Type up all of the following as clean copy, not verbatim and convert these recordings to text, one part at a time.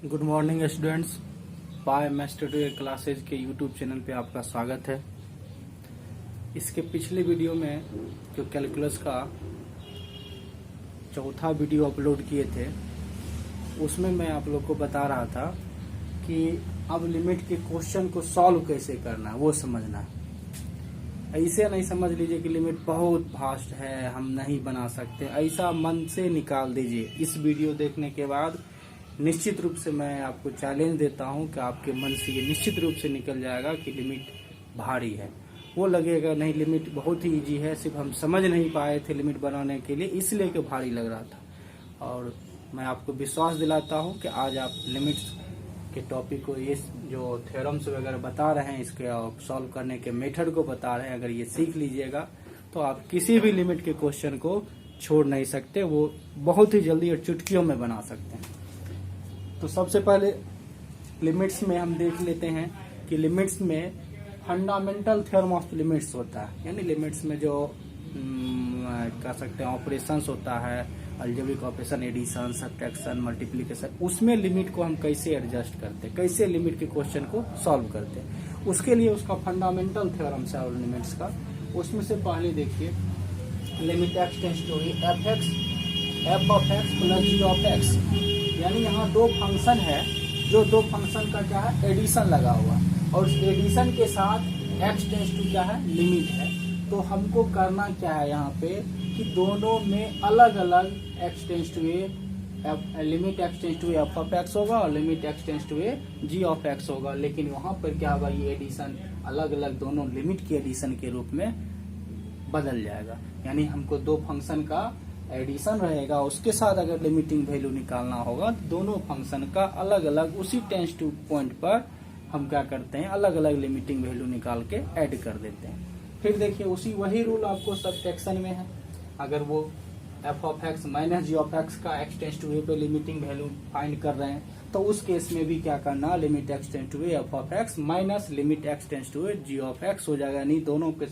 Good morning students. By master two classes के YouTube channel पे आपका स्वागत है। इसके पिछले वीडियो में जो कैलकुलस का चौथा वीडियो अपलोड किए थे उसमें मैं आप लोग को बता रहा था कि अब लिमिट के क्वेश्चन को सॉल्व कैसे करना है वो समझना है। ऐसे नहीं समझ लीजिए कि लिमिट बहुत फास्ट है हम नहीं बना सकते, ऐसा मन से निकाल दीजिए। इस वीडियो देखने के बाद निश्चित रूप से मैं आपको चैलेंज देता हूं कि आपके मन से ये निश्चित रूप से निकल जाएगा कि लिमिट भारी है। वो लगेगा नहीं लिमिट बहुत ही इजी है, सिर्फ हम समझ नहीं पाए थे लिमिट बनाने के लिए इसलिए कि भारी लग रहा था। और मैं आपको विश्वास दिलाता हूं कि आज आप लिमिट्स के टॉपिक को, ये जो थ्योरम्स वगैरह बता रहे हैं इसके सॉल्व करने के मेथड को बता रहे हैं, अगर ये सीख लीजिएगा तो आप किसी भी लिमिट के क्वेश्चन को छोड़ नहीं सकते, वो बहुत ही जल्दी और चुटकियों में बना सकते हैं। तो सबसे पहले लिमिट्स में हम देख लेते हैं कि लिमिट्स में फंडामेंटल थ्योरम ऑफ लिमिट्स होता है, यानी लिमिट्स में जो कह सकते हैं ऑपरेशंस होता है, algebraic operation, addition, subtraction, multiplication, उसमें लिमिट को हम कैसे एडजस्ट करते हैं, कैसे लिमिट के क्वेश्चन को सॉल्व करते हैं, उसके लिए उसका फंडामेंटल थ्योरम है और लिमिट्स का। उसमें से पहले देखिए limit x tends to F of x plus g of x, यानी यहाँ दो फंक्शन है, जो दो फंक्शन का क्या है एडिशन लगा हुआ, और उस एडिशन के साथ x टेंड्स टू क्या है लिमिट है। तो हमको करना क्या है यहाँ पे कि दोनों में अलग अलग x tends to limit x tends to F of x होगा और limit x tends to g of x होगा। लेकिन वहाँ पर क्या होगा, ये एडिशन अलग अलग दोनों लिमिट के एडिशन के रूप में बदल जाएगा। यानी हमको दो फंक्शन का एडिशन रहेगा, उसके साथ अगर लिमिटिंग वैल्यू निकालना होगा तो दोनों फंक्शन का अलग अलग उसी टेंस टू पॉइंट पर हम क्या करते हैं, अलग अलग लिमिटिंग वैल्यू निकाल के ऐड कर देते हैं। फिर देखिए उसी वही रूल आपको सब्ट्रैक्शन में है। अगर वो f of x minus g of x का एक्स टेंस टू ए पे लिमिटिंग वैल्यू फाइंड कर रहे हैं तो उस केस में भी क्या करना, limit x tends to F of x minus limit x tends to g of x हो जाएगा। नहीं, दोनों के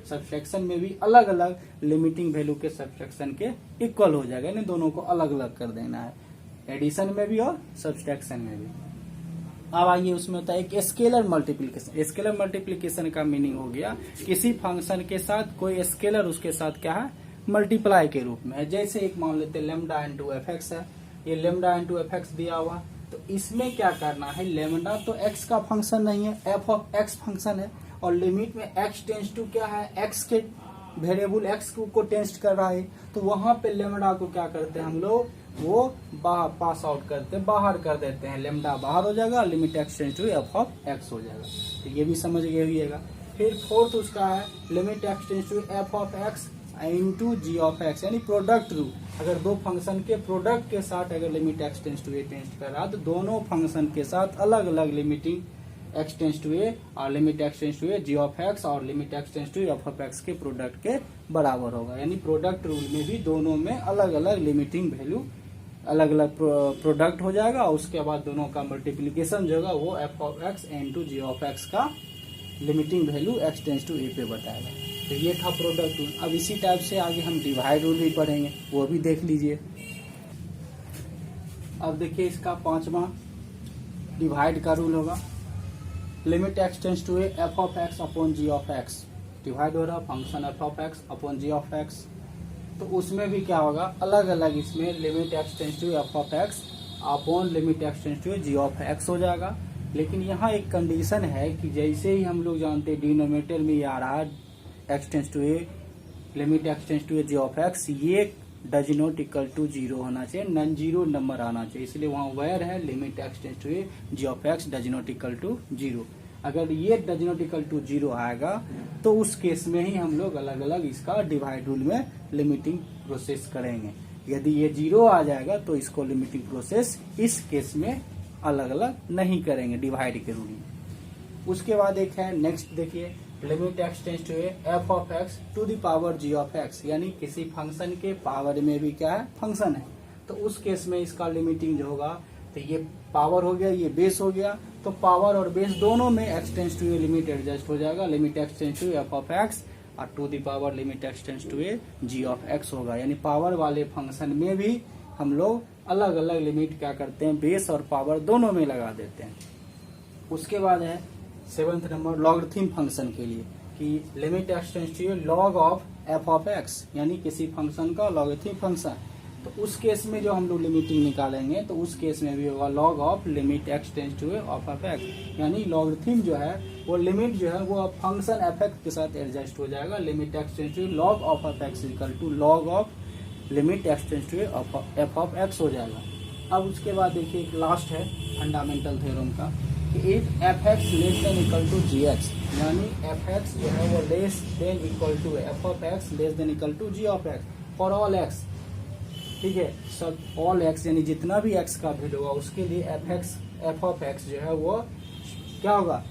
सब्ट्रैक्शन में भी अलग अलग लिमिटिंग वैल्यू के सब्ट्रैक्शन के इक्वल हो जाएगा, यानी दोनों को अलग अलग कर देना है, एडिशन में भी और सब्ट्रैक्शन में भी। अब आइए उसमें होता है एक स्केलर मल्टीप्लिकेशन। स्केलर मल्टीप्लिकेशन का मीनिंग हो गया किसी फंक्शन के साथ कोई स्केलर उसके साथ क्या है मल्टीप्लाई के रूप में है। जैसे एक मान लेते हैं लेमडा इंटू एफ एक्स है, ये लेमडा इंटू एफ एक्स दिया हुआ, तो इसमें क्या करना है, लेमडा तो एक्स का फंक्शन नहीं है, एफ ऑफ एक्स फंक्शन है, और लिमिट में x टेंस टू क्या है एक्स के वेरिएबल x को टेंस कर रहा है, तो वहां पे लेमडा को क्या करते हैं हम लोग, वो बाहर पास आउट करते हैं, बाहर कर देते हैं, लेमडा बाहर हो जाएगा, limit x tends to F of x हो जाएगा। तो ये भी समझ गए होइएगा। फिर फोर्थ उसका है limit x tends to F of x into ji of x, यानी प्रोडक्ट रूल। अगर दो फंक्शन के प्रोडक्ट के साथ अगर limit x tends to A tends कर रहा तो दोनों फंक्शन के साथ अलग अलग limiting x tends to A और limit x tends to A G of x और limit x tends to F of X के प्रोडक्ट के बराबर होगा। यानी प्रोडक्ट रूल में भी दोनों में अलग अलग लिमिटिंग वैल्यू अलग अलग प्रोडक्ट हो जाएगा, और उसके बाद दोनों का मल्टीप्लीकेशन जो होगा वो f of x into ji of x का limiting value x tends to a पे बताएगा। तो ये था प्रोडक्ट रूल। अब इसी टाइप से आगे हम डिवाइड रूल भी पढ़ेंगे, वो भी देख लीजिए। अब देखिए इसका पांचवा डिवाइड का रूल होगा, limit x tends to F of x upon g of x, divide हो रहा function f of x upon g of x. तो उसमें भी क्या होगा, अलग अलग इसमें limit x tends to F of x upon limit x tends to g of x हो जाएगा। लेकिन यहाँ एक कंडीशन है कि जैसे ही हम लोग जानते हैं डिनोमिनेटर में ये आ रहा है x tends to limit x tends to g of x, ये does not equal to zero होना चाहिए, नॉन जीरो नंबर आना चाहिए, इसलिए वहाँ वेयर है limit x tends to g of x does not equal to zero. अगर ये does not equal to zero आएगा तो उस केस में ही हम लोग अलग अलग इसका डिवाइड रूल में लिमिटिंग प्रोसेस करेंगे। यदि ये जीरो आ जाएगा तो इसको लिमिटिंग प्रोसेस इस केस में अलग अलग नहीं करेंगे डिवाइड के रूल में। उसके बाद एक है नेक्स्ट देखिए limit x tends to F of x to the power g of x, यानी किसी फंक्शन के पावर में भी क्या है फंक्शन है, तो उस केस में इसका लिमिटिंग जो होगा, तो ये पावर हो गया ये बेस हो गया, तो पावर और बेस दोनों में x tends to limit adjust हो जाएगा, limit x tends to F of x और to the power limit x tends to g of x होगा। यानी पावर वाले फंक्शन में भी हम लोग अलग अलग लिमिट क्या करते हैं, बेस और पावर दोनों में लगा देते हैं। उसके बाद है 7th नंबर लॉगरिथम फंक्शन के लिए कि limit x tends to log of f of x, यानी किसी फंक्शन का लॉगरिथम फंक्शन। तो उस केस में जो हम लोग लिमिटिंग निकालेंगे तो उस केस में भी होगा log of limit x tends two of f x, यानी लॉगरिथम जो है वो लिमिट जो है वो फंक्शन एफ एक्स के साथ एडजस्ट हो जाएगा। Limit x tends to log of f x equal to log of limit x tends to F of x हो जाएगा। अब उसके बाद देखिए एक लास्ट है फंडामेंटल थ्योरम का कि if f x less than equal to g x, यानी एफ एक्स जो है वो less than equal to F of x less than equal to g of x for all x, ठीक है, सब ऑल एक्स यानी जितना भी एक्स का वैल्यू होगा उसके लिए एफ ऑफ एक्स जो है वो क्या होगा,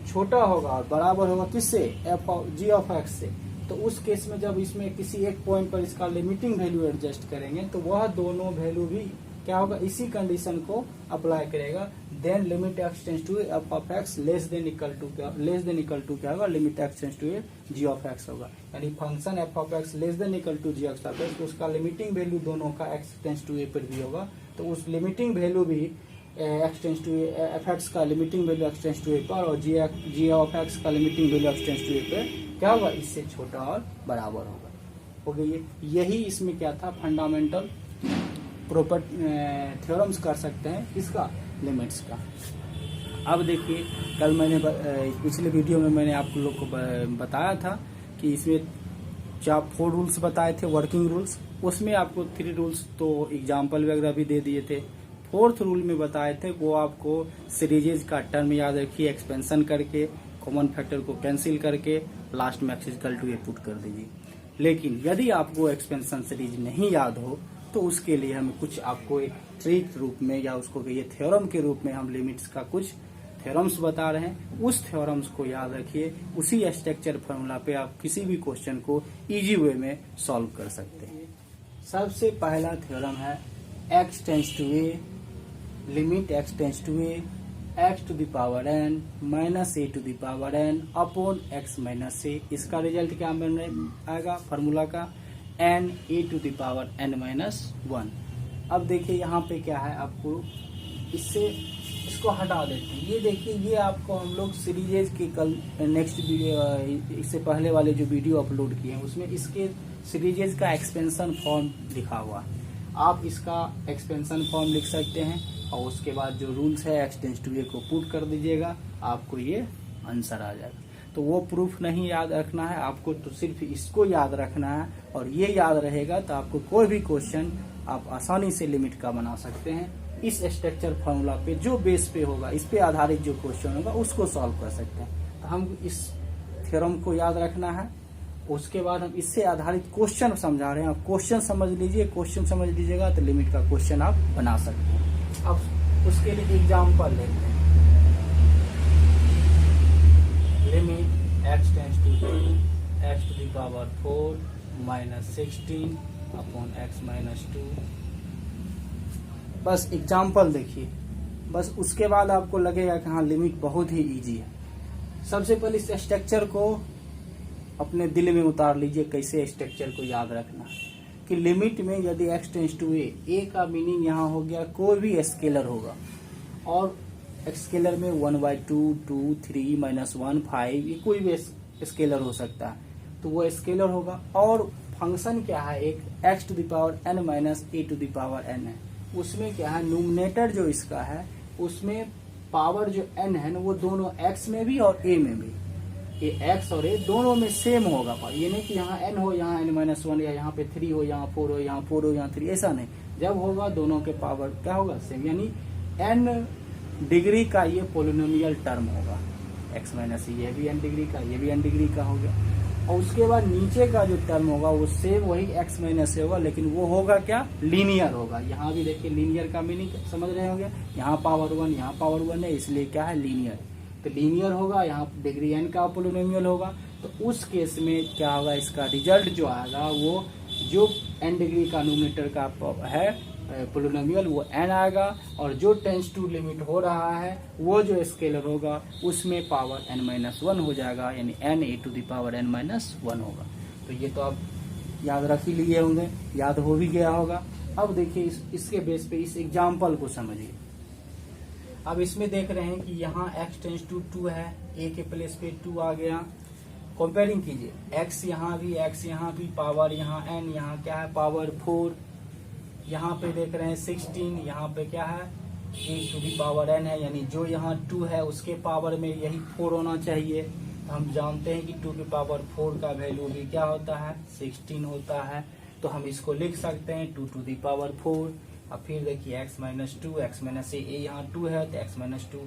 छोटा होगा और बराबर होगा किससे, जी ऑफ एक्स से। तो उस केस में जब इसमें किसी एक पॉइंट पर इसका लिमिटिंग वैल्यू एडजस्ट करेंगे तो वह दोनों वैल्यू भी क्या होगा, इसी कंडीशन को अप्लाई करेगा। Then limit x tends to F of x less than equal to क्या होगा, limit x tends to g of x होगा। यानी function f of x less than equal to g of x, तो उसका limiting value दोनों का x tends to a पर भी होगा। तो उस लिमिटिंग वैल्यू भी x tends to f x का limiting value x tends to a पर और जी ऑफ एक्स का limiting value x tends to a पे क्या होगा, इससे छोटा और बराबर होगा। हो गई, यही इसमें क्या था, फंडामेंटल प्रॉपर थ्योरम्स कर सकते हैं इसका, लिमिट्स का। अब देखिए कल मैंने पिछले वीडियो में मैंने आप लोग को बताया था कि इसमें 4 रूल्स बताए थे वर्किंग रूल्स, उसमें आपको 3 रूल्स तो एग्जाम्पल वगैरह भी दे दिए थे। 4th रूल में बताए थे वो आपको सीरीजेज का टर्म याद रखिए, एक्सपेंशन करके कॉमन फैक्टर को कैंसिल करके लास्ट में x equal to a put कर दीजिए। लेकिन यदि आपको एक्सपेंशन सीरीज नहीं याद हो तो उसके लिए हमें कुछ आपको एक ट्रिक रूप में या उसको कहिए थ्योरम के रूप में हम लिमिट्स का कुछ थ्योरम्स बता रहे हैं। उस थ्योरम्स को याद रखिए, उसी स्ट्रक्चर फॉर्मूला पे आप किसी भी क्वेश्चन को इजी वे में सॉल्व कर सकते हैं। सबसे पहला थ्योरम है x tends to a, limit x tends to a x to the power n minus a to the power n upon x minus a. इसका रिजल्ट क्या आएगा फार्मूला का, n a to the power n minus 1। अब देखिए यहाँ पे क्या है, आपको इससे इसको हटा देते हैं। ये देखिए ये आपको हम लोग सीरीजेज के कल नेक्स्ट वीडियो, इससे पहले वाले जो वीडियो अपलोड किए हैं उसमें इसके सीरीजेज का एक्सपेंशन फॉर्म लिखा हुआ। आप इसका एक्सपेंशन फॉर्म लिख सकते हैं और उसके बाद जो रूल्स है एक्स टेंड्स टू ए को पुट कर दीजिएगा, आपको ये आंसर आ जाएगा। तो वो प्रूफ नहीं याद रखना है आपको, तो सिर्फ इसको याद रखना है और ये याद रहेगा तो आपको कोई भी क्वेश्चन आप आसानी से लिमिट का बना सकते हैं। इस स्ट्रक्चर फॉर्मूला पे जो बेस पे होगा, इस पे आधारित जो क्वेश्चन होगा उसको सॉल्व कर सकते हैं। तो हम इस थ्योरम को याद रखना है, उसके बाद हम इससे आधारित क्वेश्चन समझा रहे हैं। आप क्वेश्चन समझ लीजिए, क्वेश्चन समझ लीजिएगा तो लिमिट का क्वेश्चन आप बना सकते हैं। अब उसके लिए एग्जाम्पल लेते हैं। Limit x tends to 2 x to the power 4 minus 16 upon x minus 2। बस एग्जाम्पल देखिए, बस उसके बाद आपको लगेगा कि हाँ लिमिट बहुत ही इजी है। सबसे पहले इस स्ट्रक्चर को अपने दिल में उतार लीजिए, कैसे स्ट्रक्चर को याद रखना कि लिमिट में यदि एक्स टेंड्स टू ए का मीनिंग यहाँ हो गया कोई भी स्केलर होगा और स्केलर में 1/2, 2, 3, -1, 5 ये कोई भी स्केलर हो सकता है, तो वो स्केलर होगा। और फंक्शन क्या है, एक x to the power n minus a to the power n है। उसमें क्या है, न्यूमरेटर जो इसका है उसमें पावर जो एन है ना वो दोनों एक्स में भी और ए में भी, ये एक्स और ए दोनों में सेम होगा। ये नहीं कि यहाँ एन हो यहाँ n-1 या यहाँ पे 3 हो यहाँ 4 हो यहाँ 4 हो यहाँ 3, ऐसा नहीं। जब होगा दोनों के पावर क्या होगा सेम, यानी n डिग्री का ये पोलिनोमियल टर्म होगा। x माइनस ये भी n डिग्री का, ये भी n डिग्री का हो गया। और उसके बाद नीचे का जो टर्म होगा वो सेम वही x माइनस से होगा, लेकिन वो होगा क्या, लीनियर होगा। यहाँ भी देखिए लीनियर का मीनिंग समझ रहे होंगे, यहाँ पावर 1 यहाँ पावर 1 है, इसलिए क्या है लीनियर। तो लीनियर होगा, यहाँ डिग्री n का पोलिनोमियल होगा। तो उस केस में क्या होगा, इसका रिजल्ट जो आएगा वो जो n डिग्री का न्यूमरेटर का है पोलिनोमियल वो n आएगा, और जो टेंस टू लिमिट हो रहा है वो जो स्केलर होगा उसमें पावर n-1 हो जाएगा, यानी n a to the power n-1 होगा। तो ये तो आप याद रख ही लिए होंगे, याद हो भी गया होगा। अब देखिए इसके बेस पे इस एग्जाम्पल को समझिए। अब इसमें देख रहे हैं कि यहाँ x टेंस टू 2 है, a के प्लेस पे 2 आ गया। कंपेयरिंग कीजिए, x यहाँ भी, पावर यहाँ n, यहाँ क्या है पावर 4, यहाँ पे देख रहे हैं 16, यहाँ पे क्या है a to the power n है, यानी जो यहाँ 2 है उसके पावर में यही 4 होना चाहिए। तो हम जानते हैं कि 2 की पावर 4 का वैल्यू भी क्या होता है 16 होता है। तो हम इसको लिख सकते हैं 2 टू दी पावर 4। अब फिर देखिए x minus 2, x minus a यहाँ 2 है तो x माइनस 2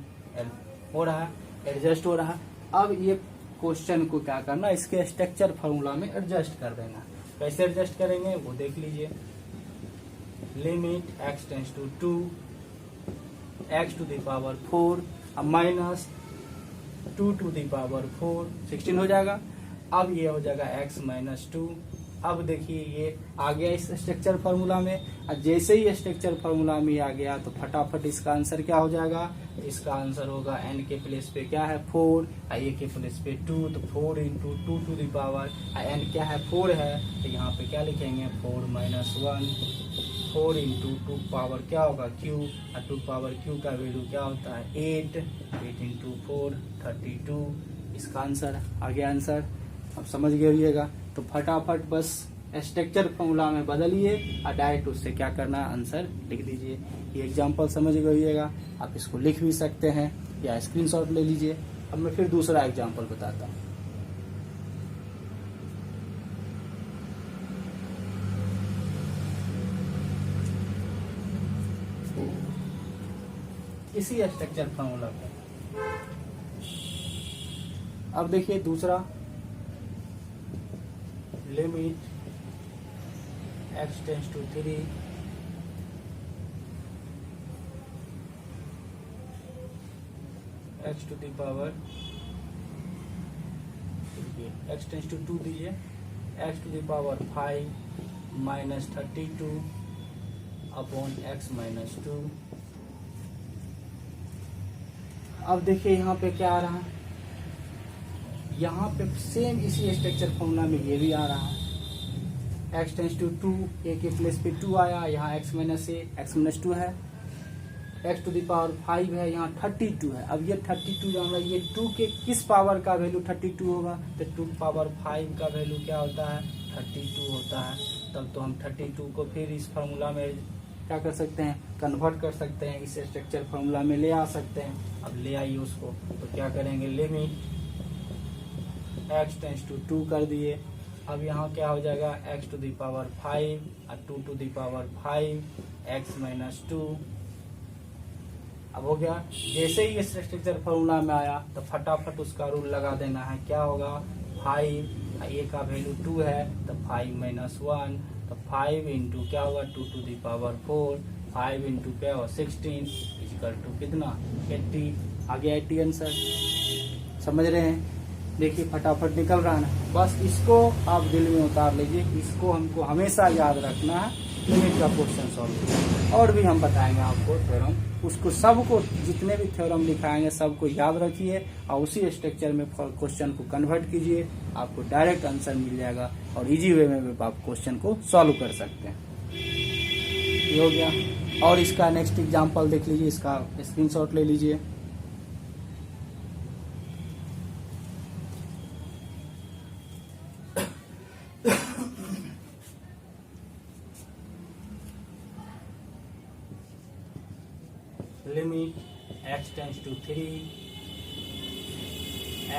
हो रहा है, एडजस्ट हो रहा है। अब ये क्वेश्चन को क्या करना, इसके स्ट्रक्चर फार्मूला में एडजस्ट कर देना। कैसे एडजस्ट करेंगे वो देख लीजिए। Limit x tends to 2 x to the power 4 अब माइनस 2 टू द पावर 4 16 हो जाएगा। अब ये हो जाएगा x माइनस 2। अब देखिए ये आ गया इस स्ट्रक्चर फार्मूला में। और जैसे ही स्ट्रक्चर फार्मूला में आ गया तो फटाफट इसका आंसर क्या हो जाएगा, इसका आंसर होगा n के प्लेस पे क्या है 4, a के प्लेस पे 2, तो 4 into 2 to the power n क्या है 4 है, तो यहाँ पे क्या लिखेंगे 4 माइनस 1, 4 इंटू 2 पावर क्या होगा q, और 2 पावर q का वैल्यू क्या होता है 8 इंटू 4 32। इसका आंसर आ गया आंसर। अब समझ गए होइएगा। तो फटाफट बस स्ट्रक्चर फॉर्मूला में बदलिए और डायरेक्ट उससे क्या करना आंसर लिख दीजिए। ये एग्जांपल समझ गए होइएगा। आप इसको लिख भी सकते हैं या स्क्रीनशॉट ले लीजिए। अब मैं फिर दूसरा एग्जांपल बताता हूँ। इसी स्ट्रक्चर फॉर्मूला पे अब देखिए दूसरा, limit x tends to 3 x to the power x tends to 2 दीजिए, x to the power 5 minus 32 upon x minus 2। अब देखिए यहाँ पे क्या आ रहा है, यहाँ पे सेम इसी स्ट्रक्चर फॉर्मूला में ये भी आ रहा है। x टेंस टू 2 a के प्लेस पे 2 आया, यहाँ x minus a x minus 2 है, x टू द पावर 5 है, यहाँ 32 है। अब ये 32 जान ये 2 के किस पावर का वैल्यू 32 होगा, तो 2 पावर 5 का वैल्यू क्या होता है 32 होता है। तब तो हम 32 को फिर इस फार्मूला में क्या कर सकते हैं, कन्वर्ट कर सकते हैं, इस स्ट्रक्चर फार्मूला में ले आ सकते हैं। अब ले आइए उसको, तो क्या करेंगे, लिमिट x टेंस टू 2 कर दिए। अब यहाँ क्या हो जाएगा x टू द पावर 5 और 2 to the power 5 x minus 2। अब हो गया। जैसे ही इस स्ट्रक्चर फॉर्मूला में आया तो फटाफट उसका रूल लगा देना है। क्या होगा 5 a का वैल्यू 2 है तो 5 माइनस 1, तो 5 इंटू क्या होगा 2 टू द पावर 4, 5 इंटू क्या होगा 16 इक्वल टू कितना 80। आ गया 80 आंसर। समझ रहे हैं, देखिए फटाफट निकल रहा है ना। बस इसको आप दिल में उतार लीजिए, इसको हमको हमेशा याद रखना है लिमिट का क्वेश्चन सॉल्व। और भी हम बताएंगे आपको थ्योरम, उसको सबको जितने भी थ्योरम दिखाएंगे सबको याद रखिए और उसी स्ट्रक्चर में क्वेश्चन को कन्वर्ट कीजिए, आपको डायरेक्ट आंसर मिल जाएगा और इजी वे में आप क्वेश्चन को सॉल्व कर सकते हैं। ये हो गया। और इसका नेक्स्ट एग्जाम्पल देख लीजिए, इसका स्क्रीनशॉट ले लीजिए। Limit x tends to 3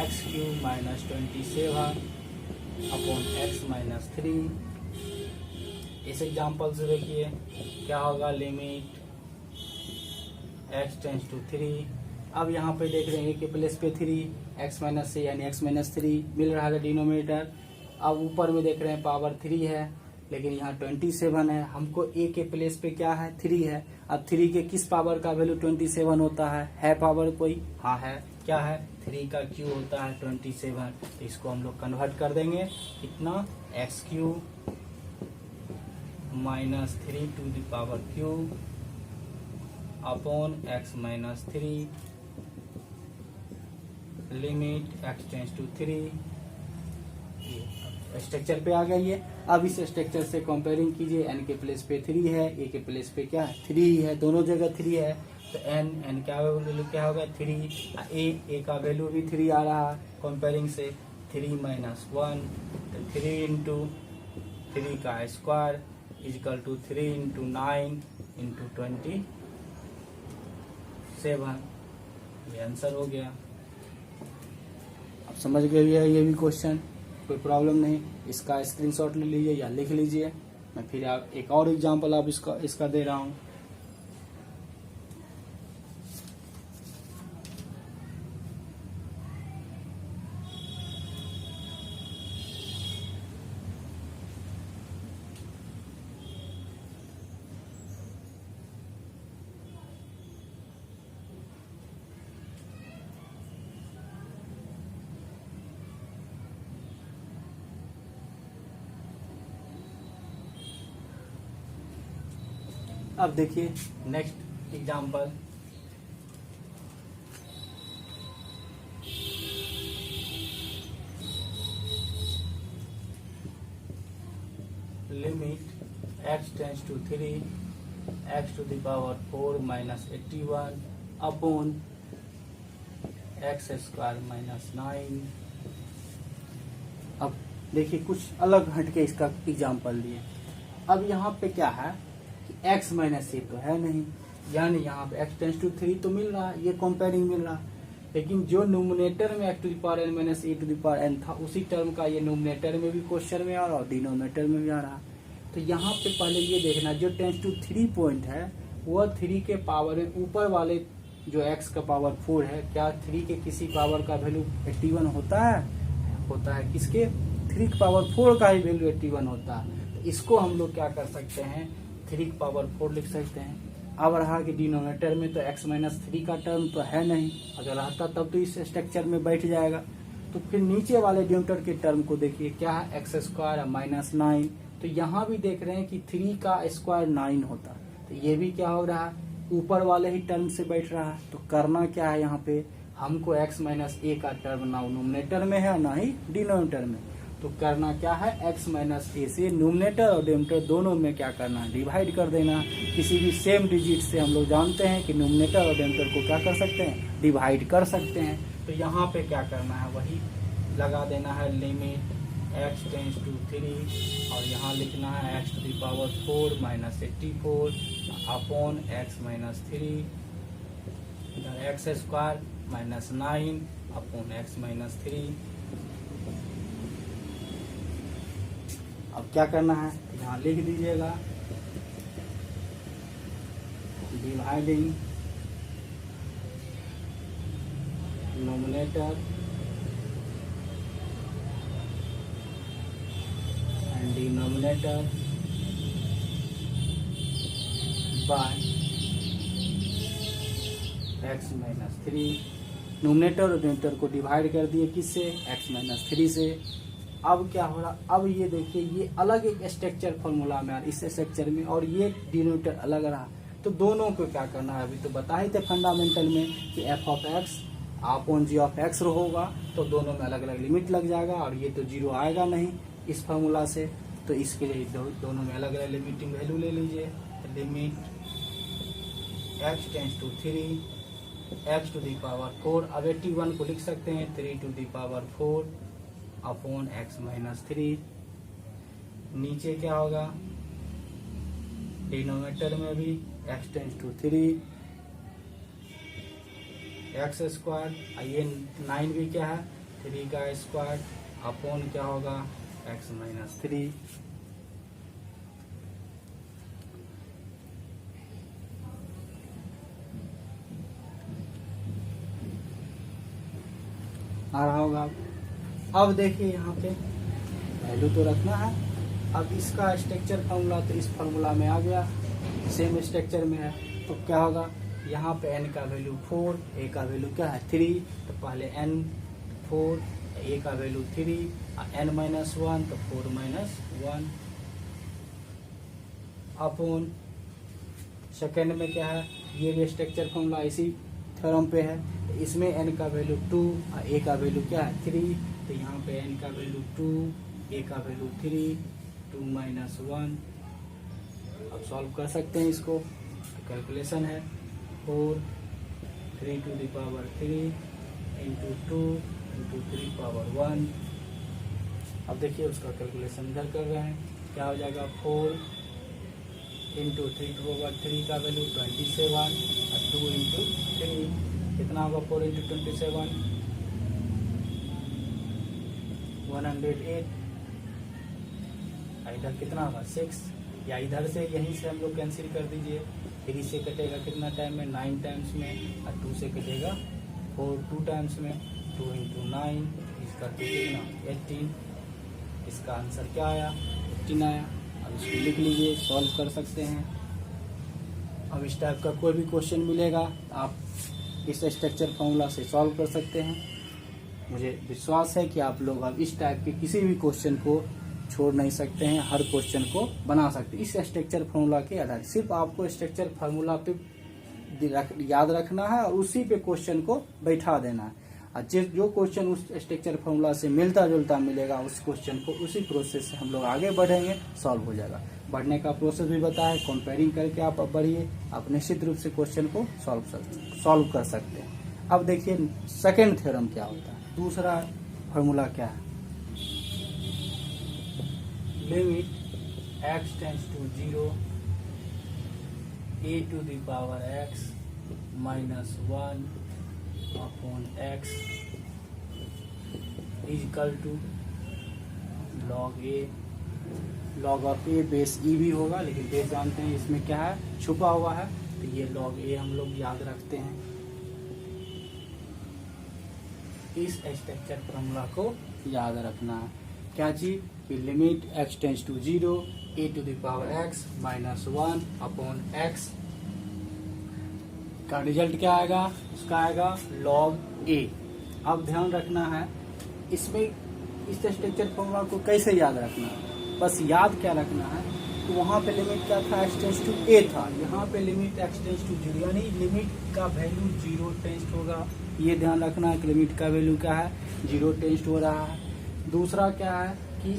x cube minus 27 upon x minus 3। इस एग्जाम्पल से देखिए क्या होगा, लिमिट x टेंस टू 3। अब यहाँ पे देख रहे हैं a के प्लेस पे 3 x माइनस से यानी x माइनस 3 मिल रहा है डिनोमिनेटर। अब ऊपर में देख रहे हैं पावर 3 है लेकिन यहाँ 27 है, हमको a के प्लेस पे क्या है 3 है। अब 3 के किस पावर का वैल्यू 27 होता है पावर कोई, हाँ है, क्या है 3 का क्यू होता है 27। तो इसको हम लोग कन्वर्ट कर देंगे कितना x cube minus 3 to the power cube upon x minus 3। Limit x tends to 3 structure पे आ गया ये। अब इस स्ट्रक्चर से कंपेयरिंग कीजिए, n के प्लेस पे 3 है, a के प्लेस पे क्या है 3 ही है, दोनों जगह 3 है, तो n क्या वैल्यू क्या होगा 3, a का वैल्यू भी 3 आ रहा है कंपेयरिंग से, 3 - 1, तो 3 इंटू 3 का square is equal to 3 into 9 into 27, ये आंसर हो गया। अब समझ गए ये भी क्वेश्चन, कोई प्रॉब्लम नहीं, इसका स्क्रीनशॉट ले लीजिए या लिख लीजिए। मैं फिर आप एक और एग्जांपल आप इसका दे रहा हूँ। अब देखिए next example, limit x tends to 3 x to the power 4 minus 81 upon x square minus 9। अब देखिए कुछ अलग हटके इसका एग्जांपल लिए। अब यहाँ पे क्या है कि x माइनस ए तो है नहीं, यानी यहाँ पे x टेंस टू 3 तो मिल रहा है, ये कंपेयरिंग मिल रहा है, लेकिन जो न्यूमरेटर में x to the power n minus a to the power n था उसी टर्म का ये न्यूमरेटर में भी क्वेश्चन में आ रहा और डिनोमिनेटर में भी आ रहा। तो यहाँ पे पहले ये देखना जो टेंस टू 3 पॉइंट है वह 3 के पावर में ऊपर वाले जो x का पावर 4 है, क्या 3 के किसी पावर का वैल्यू 81 होता है किसके 3 के पावर 4 का ही वैल्यू 81 होता है। तो इसको हम लोग क्या कर सकते हैं 3 की पावर 4 लिख सकते हैं। अब रहा कि डिनोमिनेटर में तो x माइनस 3 का टर्म तो है नहीं, अगर रहता तब तो इस स्ट्रक्चर में बैठ जाएगा। तो फिर नीचे वाले डिनोमिनेटर के टर्म को देखिए क्या है एक्स स्क्वायर माइनस 9, तो यहाँ भी देख रहे हैं कि 3 का स्क्वायर 9 होता, तो ये भी क्या हो रहा है ऊपर वाले ही टर्म से बैठ रहा है। तो करना क्या है यहाँ पे हमको x माइनस ए का टर्म ना न्यूमरेटर में है ना ही डिनोमिनेटर में, तो करना क्या है x माइनस ए से न्यूमरेटर और डिनोमिनेटर दोनों में क्या करना है डिवाइड कर देना। किसी भी सेम डिजिट से हम लोग जानते हैं कि न्यूमरेटर और डिनोमिनेटर को क्या कर सकते हैं डिवाइड कर सकते हैं। तो यहाँ पे क्या करना है वही लगा देना है लिमिट x टेंस टू 3 और यहाँ लिखना है x to the power 4 minus 84 upon x minus 3 x square minus 9 upon x minus 3। अब क्या करना है यहाँ लिख दीजिएगा dividing numerator and denominator by x minus 3। Numerator और डिनोमिनेटर को डिवाइड कर दिए किससे x माइनस 3 से। अब क्या हो रहा अब ये देखिए ये अलग एक स्ट्रक्चर फॉर्मूला में आ रहा इस स्ट्रक्चर में और ये डिनोमिनेटर अलग रहा, तो दोनों को क्या करना है अभी तो बता ही थे फंडामेंटल में कि f of x upon g of x होगा, तो दोनों में अलग अलग लिमिट लग जाएगा और ये तो 0 आएगा नहीं इस फार्मूला से, तो इसके लिए दोनों में अलग अलग लिमिटिंग वैल्यू ले लीजिए। Limit x tends to 3 x to the power 4, अब 81 को लिख सकते हैं 3 to the power 4 upon x minus 3। नीचे क्या होगा डिनोमिनेटर में भी x tends to 3 x square, ये 9 भी क्या है 3 का स्क्वायर अपॉन क्या होगा x माइनस 3। आ रहा होगा। अब देखिए यहाँ पे वैल्यू तो रखना है। अब इसका स्ट्रक्चर फार्मूला तो इस फार्मूला में आ गया, सेम स्ट्रक्चर में है, तो क्या होगा यहाँ पे n का वैल्यू 4, a का वैल्यू क्या है 3, तो पहले n 4, a का वैल्यू 3, n माइनस 1 तो 4 माइनस 1 अपॉन सेकेंड में क्या है ये भी स्ट्रक्चर फार्मूला इसी थ्योरम पे है, तो इसमें n का वैल्यू 2 और a का वैल्यू क्या है 3, तो यहाँ पे n का वैल्यू 2 ए का वैल्यू 3, 2 माइनस 1। अब सॉल्व कर सकते हैं इसको। कैलकुलेशन है 4, 3 to the power 3 into 2 into 3 power 1। अब देखिए उसका कैलकुलेशन इधर कर रहे हैं, क्या हो जाएगा 4 into 3 to power 3 का वैल्यू 27 और 2 into 3 कितना होगा 4 into 27 108। इधर कितना होगा 6, या इधर से यहीं से हम लोग कैंसिल कर दीजिए। 3 से कटेगा कितना टाइम में 9 टाइम्स में, और 2 से कटेगा 4 2 टाइम्स में। 2 into 9 इसका कितना 18। इसका आंसर क्या आया 18 आया। अब इसको लिख लीजिए, सॉल्व कर सकते हैं। अब इस टाइप का कोई भी क्वेश्चन मिलेगा आप इस स्ट्रक्चर फॉर्मूला से सॉल्व कर सकते हैं। मुझे विश्वास है कि आप लोग अब इस टाइप के किसी भी क्वेश्चन को छोड़ नहीं सकते हैं, हर क्वेश्चन को बना सकते हैं इस स्ट्रक्चर फॉर्मूला के आधार। सिर्फ आपको स्ट्रक्चर फॉर्मूला पे याद रखना है और उसी पे क्वेश्चन को बैठा देना है। और जो क्वेश्चन उस स्ट्रक्चर फॉर्मूला से मिलता जुलता मिलेगा उस क्वेश्चन को उसी प्रोसेस से हम लोग आगे बढ़ेंगे, सॉल्व हो जाएगा। बढ़ने का प्रोसेस भी बताया, कंपेयरिंग करके आप बढ़िए, आप निश्चित रूप से क्वेश्चन को सॉल्व कर सकते हैं। अब देखिए सेकेंड थ्योरम क्या होता है, दूसरा फॉर्मूला क्या है। Limit x tends to 0 a to the power x minus 1 upon x is equal to log a। log of a base e भी होगा, लेकिन बेस जानते हैं इसमें क्या है छुपा हुआ है, तो ये log a हम लोग याद रखते हैं। इस स्ट्रक्चर फॉर्मूला को याद रखना है। क्या चीज कि limit x tends to 0 a to the power x minus 1 upon x का रिजल्ट क्या आएगा, उसका आएगा log a। अब ध्यान रखना है इसमें इस स्ट्रक्चर फॉर्मूला को कैसे याद रखना है, बस याद क्या रखना है तो वहाँ पे लिमिट क्या था x टेंड्स टू a था, यहाँ पे लिमिट x टेंड्स टू 0 यानी लिमिट का वैल्यू 0 टेंस्ट होगा। ये ध्यान रखना है कि लिमिट का वैल्यू क्या है 0 टेंस्ट हो रहा है। दूसरा क्या है कि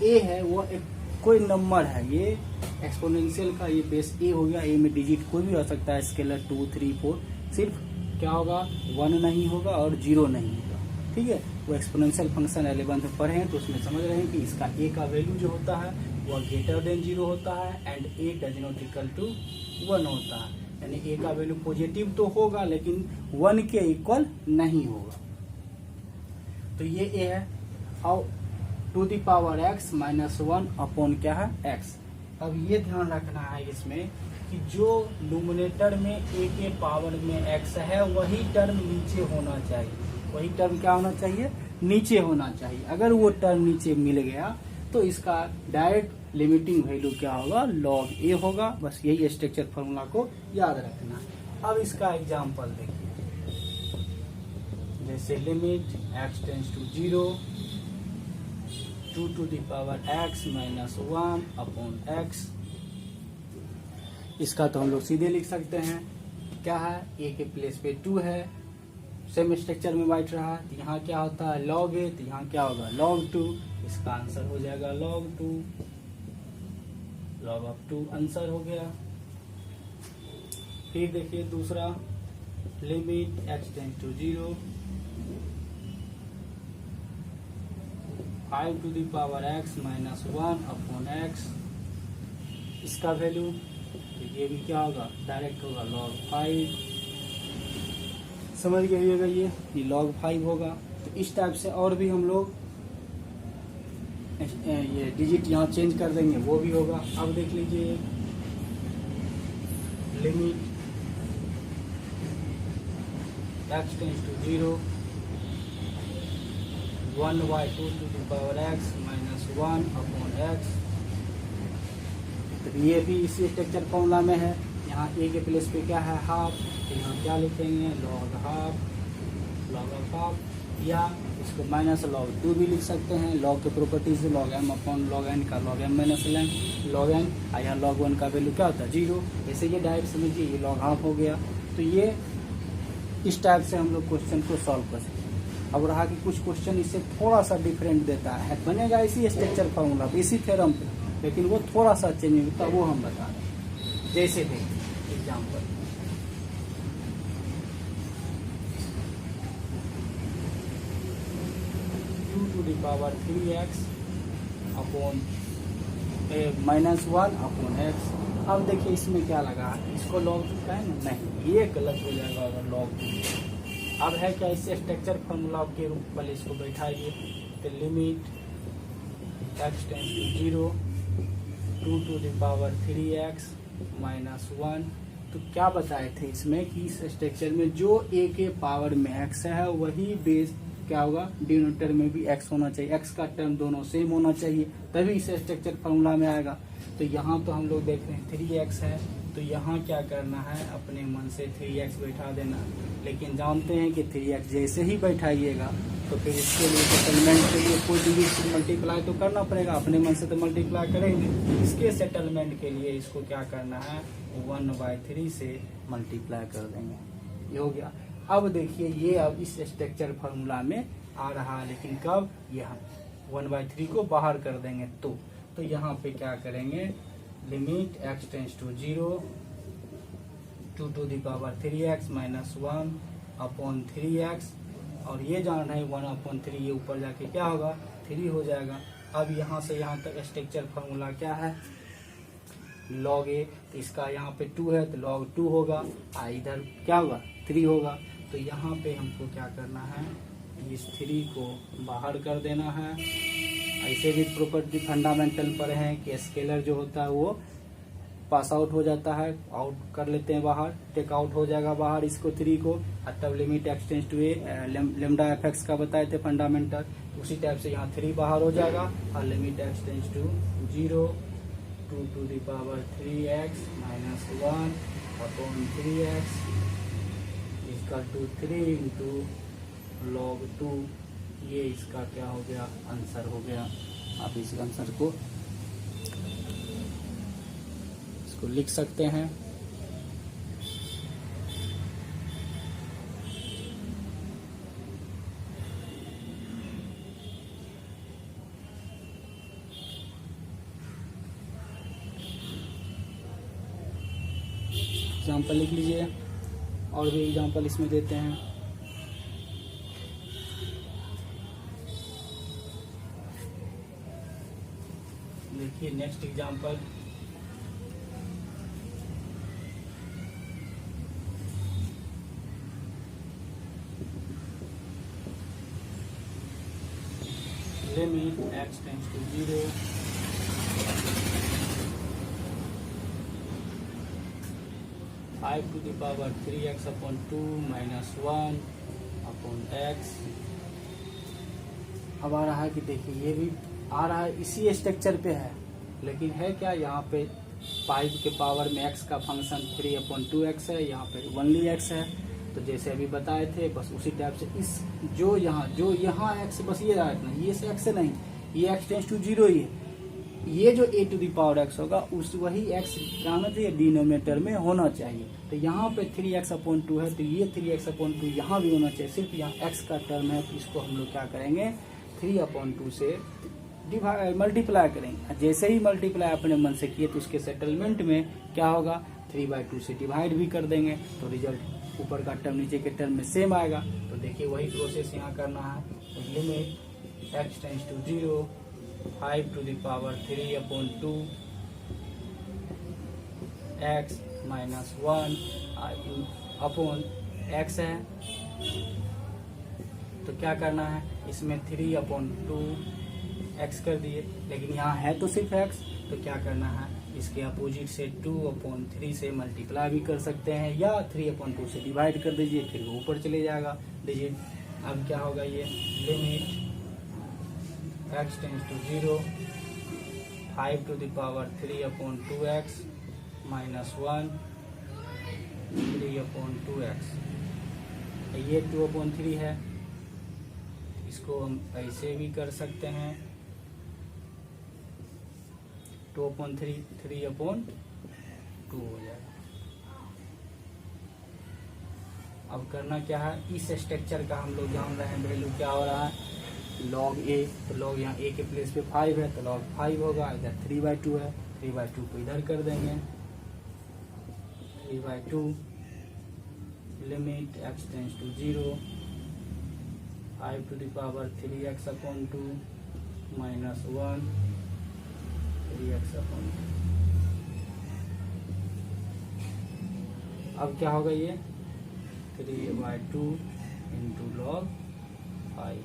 a है वो एक कोई नंबर है, ये एक्सपोनेंशियल का ये बेस a हो गया। a में डिजिट कोई भी हो सकता है, स्केलर 2 3 4, सिर्फ क्या होगा 1 नहीं होगा और 0 नहीं होगा। ठीक है, वो एक्सपोनेंशियल फंक्शन 11th में पढ़े हैं तो उसमें समझ रहे हैं कि इसका a का वैल्यू जो होता है वो ग्रेटर देन 0 होता है and a does not equal to 1 होता है। यानी a का वैल्यू पॉजिटिव तो होगा लेकिन 1 के इक्वल नहीं होगा। तो ये a है और to the power x minus 1 upon क्या है x। अब ये ध्यान रखना है इसमें कि जो न्यूमरेटर में a के पावर में x है वही टर्म नीचे होना चाहिए। वही टर्म क्या होना चाहिए, नीचे होना चाहिए। अगर वो टर्म नीचे मिल गया तो इसका डायरेक्ट लिमिटिंग वैल्यू क्या होगा log a होगा। बस यही स्ट्रक्चर फॉर्मूला को याद रखना है। अब इसका एग्जांपल देखिए, जैसे limit x tends to 0 2 to the power x minus 1 upon x। इसका तो हम लोग सीधे लिख सकते हैं, क्या है a के प्लेस पे 2 है, सेम स्ट्रक्चर में बैठ रहा है, तो यहाँ क्या होता है log a, तो यहाँ क्या होगा log 2। इसका आंसर हो जाएगा log 2, log ऑफ 2 आंसर हो गया। फिर देखिए दूसरा limit x tends to 0 5 to the power x minus 1 upon x। इसका वैल्यू तो ये भी क्या होगा डायरेक्ट होगा log 5। समझ गए होगा ये log 5 होगा। तो इस टाइप से और भी हम लोग ये डिजिट यहाँ चेंज कर देंगे वो भी होगा। अब देख लीजिए limit x tends to 0 1/2 to the power x minus 1 upon x। तो ये भी इसी स्ट्रक्चर फॉर्मूला में है। यहाँ a के प्लेस पे क्या है हाफ, तो यहाँ क्या लिखेंगे log ऑफ हाफ, या इसको माइनस log 2 भी लिख सकते हैं। log के properties log m upon log n का log m minus log n, और यहाँ log 1 का वैल्यू क्या होता है 0। ऐसे ये डायरेक्ट समझिए ये log हाफ हो गया। तो ये इस टाइप से हम लोग क्वेश्चन को सॉल्व कर सकते हैं। अब रहा कि कुछ क्वेश्चन इससे थोड़ा सा डिफरेंट देता है, बनेगा इसी स्ट्रक्चर फार्मूला पे, इसी थ्योरम पे, लेकिन वो थोड़ा सा चेंज होता है, वो हम बता रहे हैं। जैसे देखिए example, (2 to the power 3x upon -1 upon x। अब देखिए इसमें क्या लगा है, इसको log 2 का है ना, नहीं ये गलत हो जाएगा अगर log 2। अब है क्या, इससे स्ट्रक्चर फार्मूला के रूप में इसको बैठाइए, तो limit x tends to 0 2 to the power 3x -1। तो क्या बताए थे इसमें कि इस स्ट्रक्चर में जो a के पावर में x है वही बेस क्या होगा, डिनोमिनेटर में भी x होना चाहिए, x का टर्म दोनों सेम होना चाहिए, तभी इसे स्ट्रक्चर फॉर्मूला में आएगा। तो यहाँ तो हम लोग देख रहे हैं 3x है, तो यहाँ क्या करना है, अपने मन से 3x बैठा देना, लेकिन जानते हैं कि 3x जैसे ही बैठाइएगा तो फिर इसके लिए सेटलमेंट के लिए कोई डिजिट से मल्टीप्लाई तो करना पड़ेगा, अपने मन से तो मल्टीप्लाई करेंगे। इसके सेटलमेंट के लिए इसको क्या करना है, 1/3 से मल्टीप्लाई कर देंगे, ये हो गया। अब देखिए ये अब इस स्ट्रक्चर फार्मूला में आ रहा है, लेकिन कब, ये हम 1/3 को बाहर कर देंगे तो यहाँ पे क्या करेंगे, limit x tends to 0 2 to the power 3x -1 upon 3x, और ये जान रहे हैं 1/3, ये ऊपर जाके क्या होगा, 3 हो जाएगा। अब यहाँ से यहाँ तक स्ट्रक्चर फार्मूला क्या है, log a, तो इसका यहाँ पे 2 है तो log 2 होगा, इधर क्या होगा, 3 होगा। तो यहाँ पे हमको क्या करना है, इस 3 को बाहर कर देना है। ऐसे भी प्रॉपर्टी फंडामेंटल पर है कि स्केलर जो होता है वो पास आउट हो जाता है, आउट कर लेते हैं बाहर, टेक आउट हो जाएगा बाहर इसको 3 को, और तब limit x tends to a lambda fx का बताए थे फंडामेंटल, उसी टाइप से यहाँ 3 बाहर हो जाएगा, और limit x tends to 0 2 to the power 3x -1 upon 3x equal to 3 into log 2। ये इसका क्या हो गया, आंसर हो गया। आप इस आंसर को इसको लिख सकते हैं। एग्जाम्पल लिख लीजिए, और भी एग्जाम्पल इसमें देते हैं। देखिए next example, limit x tends to 0 5 to the power 3x upon 2 -1 upon x। अब आ रहा है कि देखिए ये भी आ रहा है, इसी स्ट्रक्चर पे है, लेकिन है क्या, यहाँ पे 5 के पावर में x का फंक्शन 3/2x है, यहाँ पे ओनली x है। तो जैसे अभी बताए थे बस उसी टाइप से इस जो यहाँ x बस ये रहा इतना, ये से x से नहीं, ये x टेंस टू 0 ही है, ये जो a to the power x होगा उस वही x आना चाहिए, डिनोमिनेटर में होना चाहिए। तो यहाँ पे 3x/2 है, तो ये 3x/2 यहाँ भी होना चाहिए, सिर्फ यहाँ x का टर्म है, तो इसको हम लोग क्या करेंगे, 3/2 से मल्टीप्लाई करेंगे। जैसे ही मल्टीप्लाई अपने मन से किए तो उसके सेटलमेंट में क्या होगा, 3/2 से डिवाइड भी कर देंगे, तो रिजल्ट ऊपर का टर्म नीचे के टर्म में सेम आएगा। तो देखिए वही प्रोसेस यहाँ करना है, तो limit x tends to 0 5 to the power 3/2 x -1 upon x है। तो क्या करना है, इसमें 3/2 x कर दिए, लेकिन यहाँ है तो सिर्फ x, तो क्या करना है, इसके अपोजिट से 2/3 से मल्टीप्लाई भी कर सकते हैं, या 3/2 से डिवाइड कर दीजिए, फिर वो ऊपर चले जाएगा डिजिट। अब क्या होगा, ये limit x tends to 0 5 to the power 3/2x -1 3/2x। ये 2/3 है, इसको हम ऐसे भी कर सकते हैं, 2/3 3/2 हो जाएगा। अब करना क्या है, इस स्ट्रक्चर का हम लोग जान रहे हैं वैल्यू क्या हो रहा है, log a, तो log यहाँ a के प्लेस पे 5 है तो log 5 होगा, इधर 3/2 है, 3/2 को इधर कर देंगे, 3/2 limit x tends to 0, 5 to the power 3x upon 2 minus 1 3x upon 2। अब क्या होगा ये 3/2 इंटू log 5,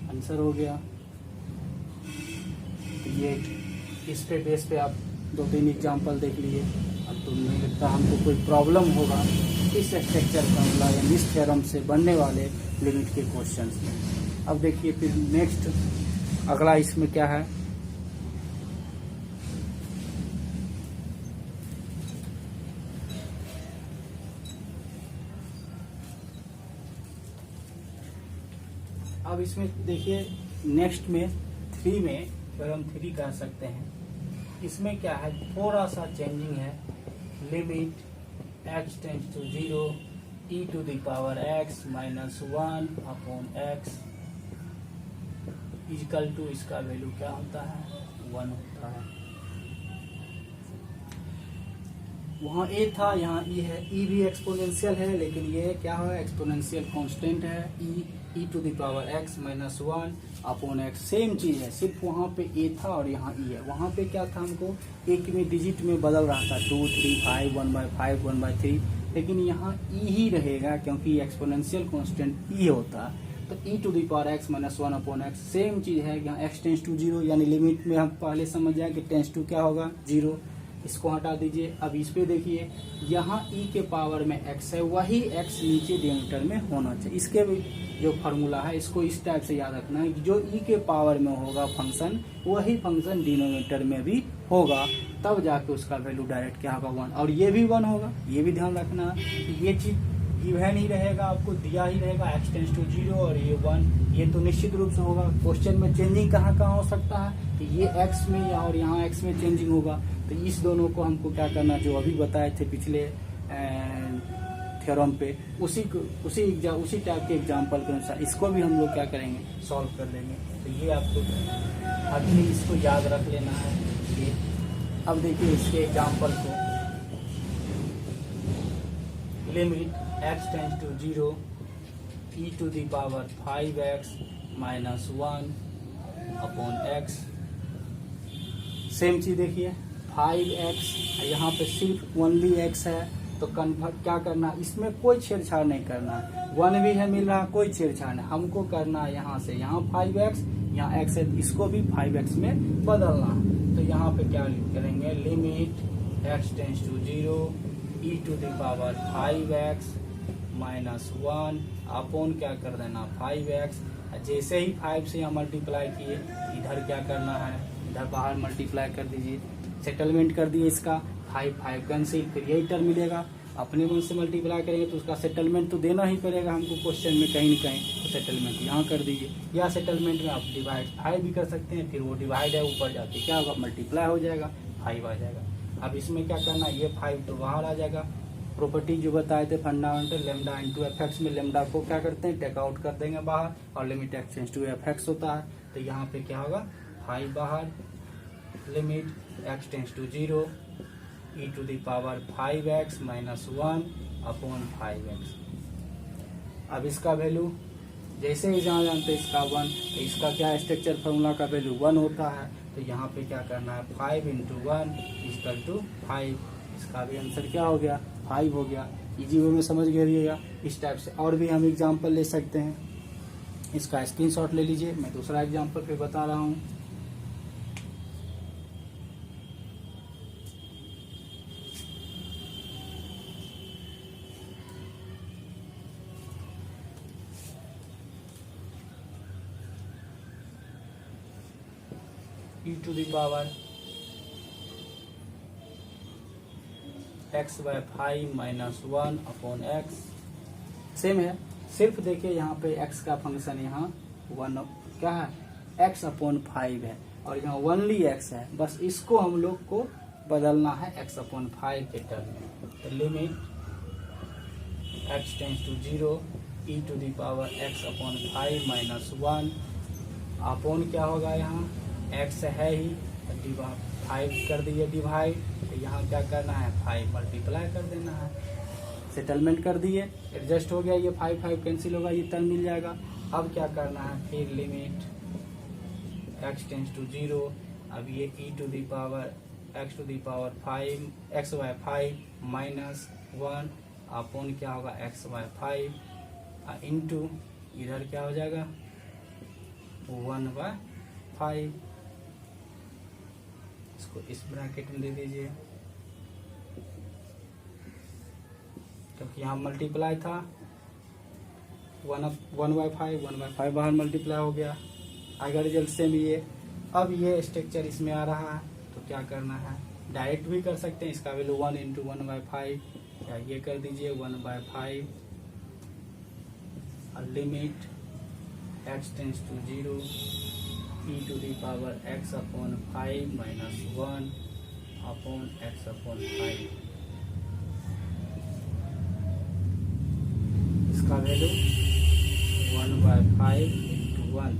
आंसर हो गया। तो ये इस पे बेस पे आप 2-3 एग्जाम्पल देख लिए। अब तो नहीं लगता हमको कोई प्रॉब्लम होगा इस स्ट्रक्चर फॉर्मूला या इस थ्योरम से बनने वाले लिमिट के क्वेश्चंस में। अब देखिए फिर नेक्स्ट अगला इसमें क्या है, अब इसमें देखिए नेक्स्ट में 3 में थ्योरम 3 कह सकते हैं। इसमें क्या है, थोड़ा सा चेंजिंग है, limit x tends to 0 e to the power x minus 1 upon x equal to, इसका वैल्यू क्या होता है 1 होता है। वहाँ a था, यहाँ e है, e भी एक्सपोनेंशियल है लेकिन ये क्या है, एक्सपोनेंशियल कांस्टेंट है, e to the power x minus 1 upon x same चीज है, सिर्फ वहाँ पे a था और यहाँ e है। वहाँ पे क्या था, हमको एक में डिजिट में बदल रहा था 2, 3, 5, 1/5, 1/3, लेकिन यहाँ e ही रहेगा क्योंकि एक्सपोनेंशियल कांस्टेंट e होता है। तो e to the power x minus 1 upon x same चीज है, यहाँ x टेंस टू 0 यानी लिमिट में हम पहले समझ जाए कि टेंस टू क्या होगा 0, इसको हटा दीजिए। अब इस पे देखिए यहाँ e के पावर में x है, वही x नीचे डिनोमिनेटर में होना चाहिए। इसके भी जो फार्मूला है इसको इस टाइप से याद रखना है कि जो e के पावर में होगा फंक्शन, वही फंक्शन डिनोमिनेटर में भी होगा, तब जाके उसका वैल्यू डायरेक्ट क्या होगा 1, और ये भी 1 होगा। ये भी ध्यान रखना है कि ये चीज गिवन ही रहेगा, आपको दिया ही रहेगा x टेंस टू 0 और ये 1, ये तो निश्चित रूप से होगा। क्वेश्चन में चेंजिंग कहाँ कहाँ हो सकता है कि ये x में या और यहाँ x में चेंजिंग होगा। तो इस दोनों को हमको क्या करना, जो अभी बताए थे पिछले थ्योरम पे, उसी टाइप के एग्जाम्पल के अनुसार इसको भी हम लोग क्या करेंगे, सॉल्व कर लेंगे। तो ये आपको अभी इसको याद रख लेना है। ये अब देखिए इसके एग्जाम्पल को, limit x tends to 0 e to the power 5x minus 1 upon x, same चीज देखिए 5x, यहाँ पे सिर्फ ओनली x है, तो कन्वर्ट क्या करना, इसमें कोई छेड़छाड़ नहीं करना, 1 भी है मिल रहा, कोई छेड़छाड़ नहीं, हमको करना है यहाँ से यहाँ 5x, यहाँ x है, इसको भी 5x में बदलना। तो यहाँ पे क्या करेंगे, limit x tends to 0 e to the power 5x minus 1 upon क्या कर देना 5x, जैसे ही 5 से यहाँ मल्टीप्लाई किए, इधर क्या करना है, इधर बाहर मल्टीप्लाई कर दीजिए, सेटलमेंट कर दिए इसका, 5 कैंसिल, फिर यही टर्म मिलेगा। अपने मन से मल्टीप्लाई करेंगे तो उसका सेटलमेंट तो देना ही पड़ेगा हमको क्वेश्चन में कहीं न कहीं, तो सेटलमेंट यहाँ कर दीजिए, या सेटलमेंट में आप डिवाइड 5 भी कर सकते हैं, फिर वो डिवाइड है ऊपर जाके क्या होगा, मल्टीप्लाई हो जाएगा, 5 आ जाएगा। अब इसमें क्या करना, ये 5 तो बाहर आ जाएगा। प्रॉपर्टी जो बताए थे फंडामेंटल, लेमडा इंटू एफ में लेमडा को क्या करते हैं, टेक आउट कर देंगे बाहर, और limit x tends to f होता है। तो यहाँ पे क्या होगा, 5 बाहर, limit x tends to 0 e to the power 5x minus 1 upon 5x। अब इसका वैल्यू जैसे ही जहाँ जानते हैं इसका 1, तो इसका क्या स्ट्रक्चर फार्मूला का वैल्यू 1 होता है। तो यहाँ पे क्या करना है, 5 इंटू 1 इक्वल टू 5, इसका भी आंसर क्या हो गया 5 हो गया। इजी वे में समझ गए। इस टाइप से और भी हम एग्जाम्पल ले सकते हैं, इसका स्क्रीनशॉट ले लीजिए, मैं दूसरा एग्जाम्पल पे बता रहा हूँ। e to the power x by 5 minus 1 upon x, same है, सिर्फ देखिए यहाँ पे x का फंक्शन यहाँ 1 क्या है, x अपॉन 5 है, और यहाँ ओनली x है, बस इसको हम लोग को बदलना है x अपॉन 5 के टर्म में। तो limit x tends to 0 e to the power x upon 5 minus 1 upon क्या होगा, यहाँ x है ही, 5 कर दिए डिवाइड, तो यहाँ क्या करना है 5 मल्टीप्लाई कर देना है, सेटलमेंट कर दिए, एडजस्ट हो गया, ये 5 5 कैंसिल होगा, ये टर्म मिल जाएगा। अब क्या करना है, फिर लिमिट x टेंस टू 0, अब ये e to the power x to the power 5 x by 5 minus 1 upon क्या होगा x बाय 5 इंटू इधर क्या हो जाएगा 1 बाय 5, इसको इस ब्रैकेट में दे दीजिए, क्योंकि यहाँ मल्टीप्लाई था 1 बाय 5 बाहर मल्टीप्लाई हो गया, आगे रिजल्ट सेम ये। अब ये स्ट्रक्चर इसमें आ रहा है, तो क्या करना है, डायरेक्ट भी कर सकते हैं, इसका वैल्यू 1 इंटू 1 बाय 5, या ये कर दीजिए 1 by 5 limit x tends to 0 e to the power x upon 5 minus 1 upon x upon 5, इसका value 1 by 5 into 1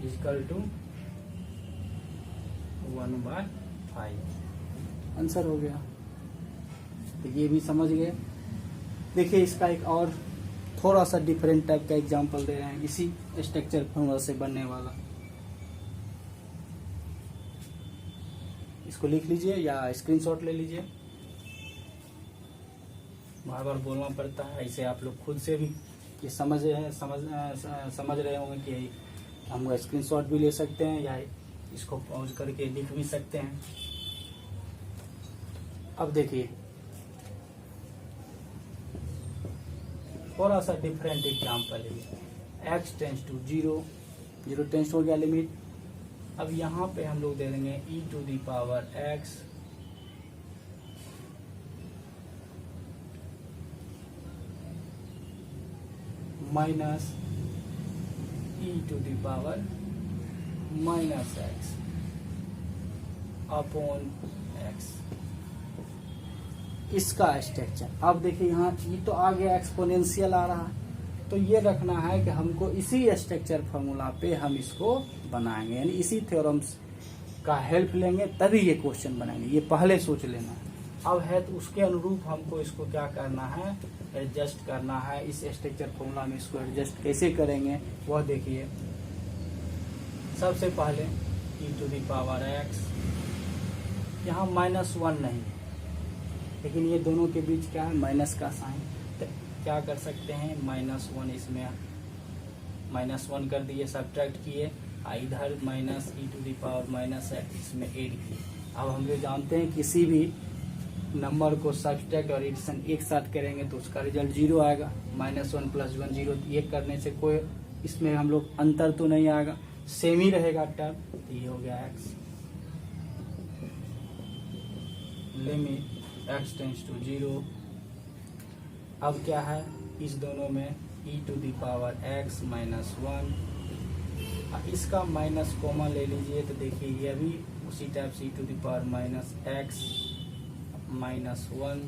equal to 1 by 5, answer हो गया। तो ये भी समझ गए। देखिए इसका एक और थोड़ा सा डिफरेंट टाइप का एग्जांपल दे रहे हैं, इसी स्ट्रक्चर फॉर्मूला से बनने वाला, इसको लिख लीजिए या स्क्रीनशॉट ले लीजिए, बार बार बोलना पड़ता है, ऐसे आप लोग खुद से भी ये समझ रहे होंगे कि हम स्क्रीनशॉट भी ले सकते हैं या इसको पॉज करके लिख भी सकते हैं। अब देखिए थोड़ा सा डिफरेंट एग्जाम्पल है, x टेंस टू 0 टेंस हो गया लिमिट, अब यहाँ पे हम लोग दे देंगे e to the power x minus e to the power minus x upon x, इसका स्ट्रक्चर। अब देखिए यहाँ ये तो आ गया एक्सपोनेंशियल आ रहा है, तो ये रखना है कि हमको इसी स्ट्रक्चर फॉर्मूला पे हम इसको बनाएंगे, यानी इसी थ्योरम्स का हेल्प लेंगे तभी ये क्वेश्चन बनाएंगे, ये पहले सोच लेना है। अब है तो उसके अनुरूप हमको इसको क्या करना है, एडजस्ट करना है, इस स्ट्रक्चर फॉर्मूला में इसको एडजस्ट कैसे करेंगे वह देखिए। सबसे पहले e to the power x, यहाँ -1 नहीं, लेकिन ये दोनों के बीच क्या है माइनस का साइन, तो क्या कर सकते हैं -1 इसमें -1 कर दिए, सब्ट्रैक्ट किए, इधर minus e to the power minus x इसमें ऐड किए। अब हम लोग जानते हैं किसी भी नंबर को सब्ट्रैक्ट और एडिशन एक साथ करेंगे तो उसका रिजल्ट 0 आएगा, -1 + 1 0, ये करने से कोई इसमें हम लोग अंतर तो नहीं आएगा, सेम ही रहेगा टर्म, तो ये हो गया x limit x tends to 0। अब क्या है, इस दोनों में e to the power x minus 1, इसका माइनस कॉमन ले लीजिए, तो देखिए ये भी उसी टाइप से e to the power minus x minus 1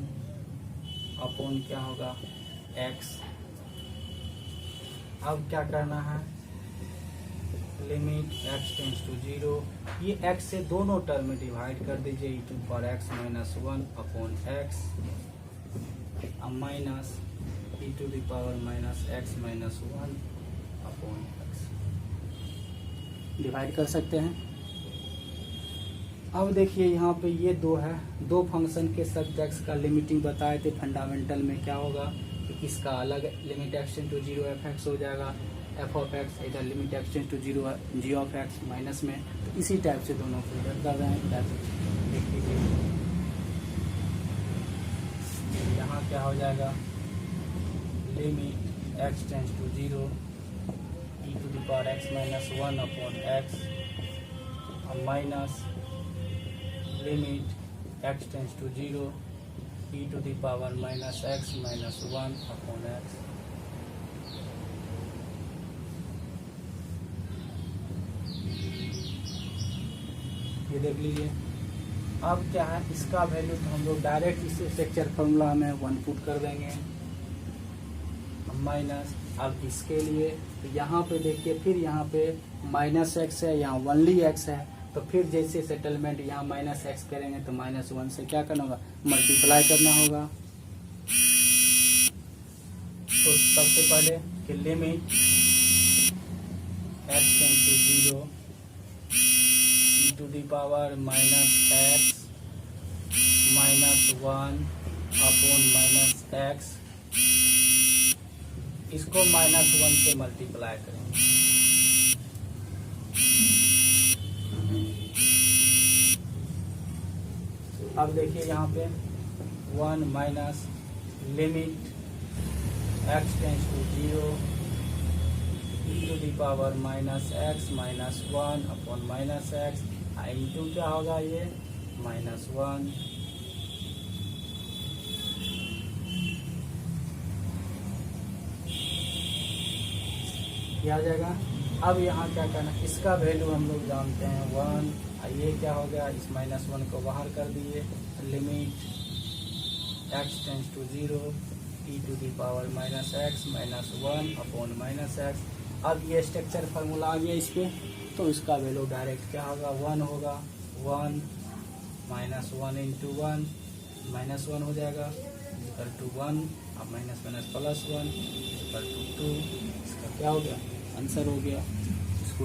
upon क्या होगा x। अब क्या करना है, लिमिट x टेंस टू 0, ये x से दोनों टर्म में डिवाइड कर दीजिए, e to power x minus 1 upon x minus e to the power minus x minus 1 upon x, divide कर सकते हैं। अब देखिए यहाँ पे ये दो है, दो फंक्शन के सब्जेक्ट्स का लिमिटिंग बताए थे फंडामेंटल में, क्या होगा कि इसका अलग limit x tends to 0 f(x) हो जाएगा, f ऑफ x, इधर limit x tends to 0 g of x minus में, तो इसी टाइप से दोनों को इधर कर रहे हैं। देख लीजिए यहाँ क्या हो जाएगा, limit x tends to 0 e to the power x minus 1 upon x minus limit x tends to 0 e to the power minus x minus 1 upon x। ये देख लीजिए अब क्या है इसका वैल्यू तो हम लोग डायरेक्ट इस स्ट्रक्चर फॉर्मूला में 1 पुट कर देंगे माइनस। अब इसके लिए तो यहाँ पे देखिए फिर यहाँ पे -x है, यहाँ ओनली x है, तो फिर जैसे सेटलमेंट यहाँ -x करेंगे तो -1 से क्या करना होगा, मल्टीप्लाई करना होगा। तो सबसे पहले कि limit x tends to 0 e⁻ -x -1 upon -x, इसको -1 से मल्टीप्लाई करेंगे। अब देखिए यहाँ पे 1 minus limit x tends to 0 e⁻ -x -1 upon -x, into क्या होगा ये -1। आ जाएगा। अब यहाँ क्या करना, इसका वैल्यू हम लोग जानते हैं 1, ये क्या हो गया, इस -1 को बाहर कर दिए। Limit x tends to 0 e⁻ -x -1 upon -x। अब ये स्ट्रक्चर फार्मूला आ गया इस पे, तो इसका वैल्यू डायरेक्ट क्या होगा 1 होगा। 1 -1 इंटू 1 -1 हो जाएगा इक्वल टू 1, अब -+1 इक्वल टू 2। इसका क्या हो गया, आंसर हो गया। इसको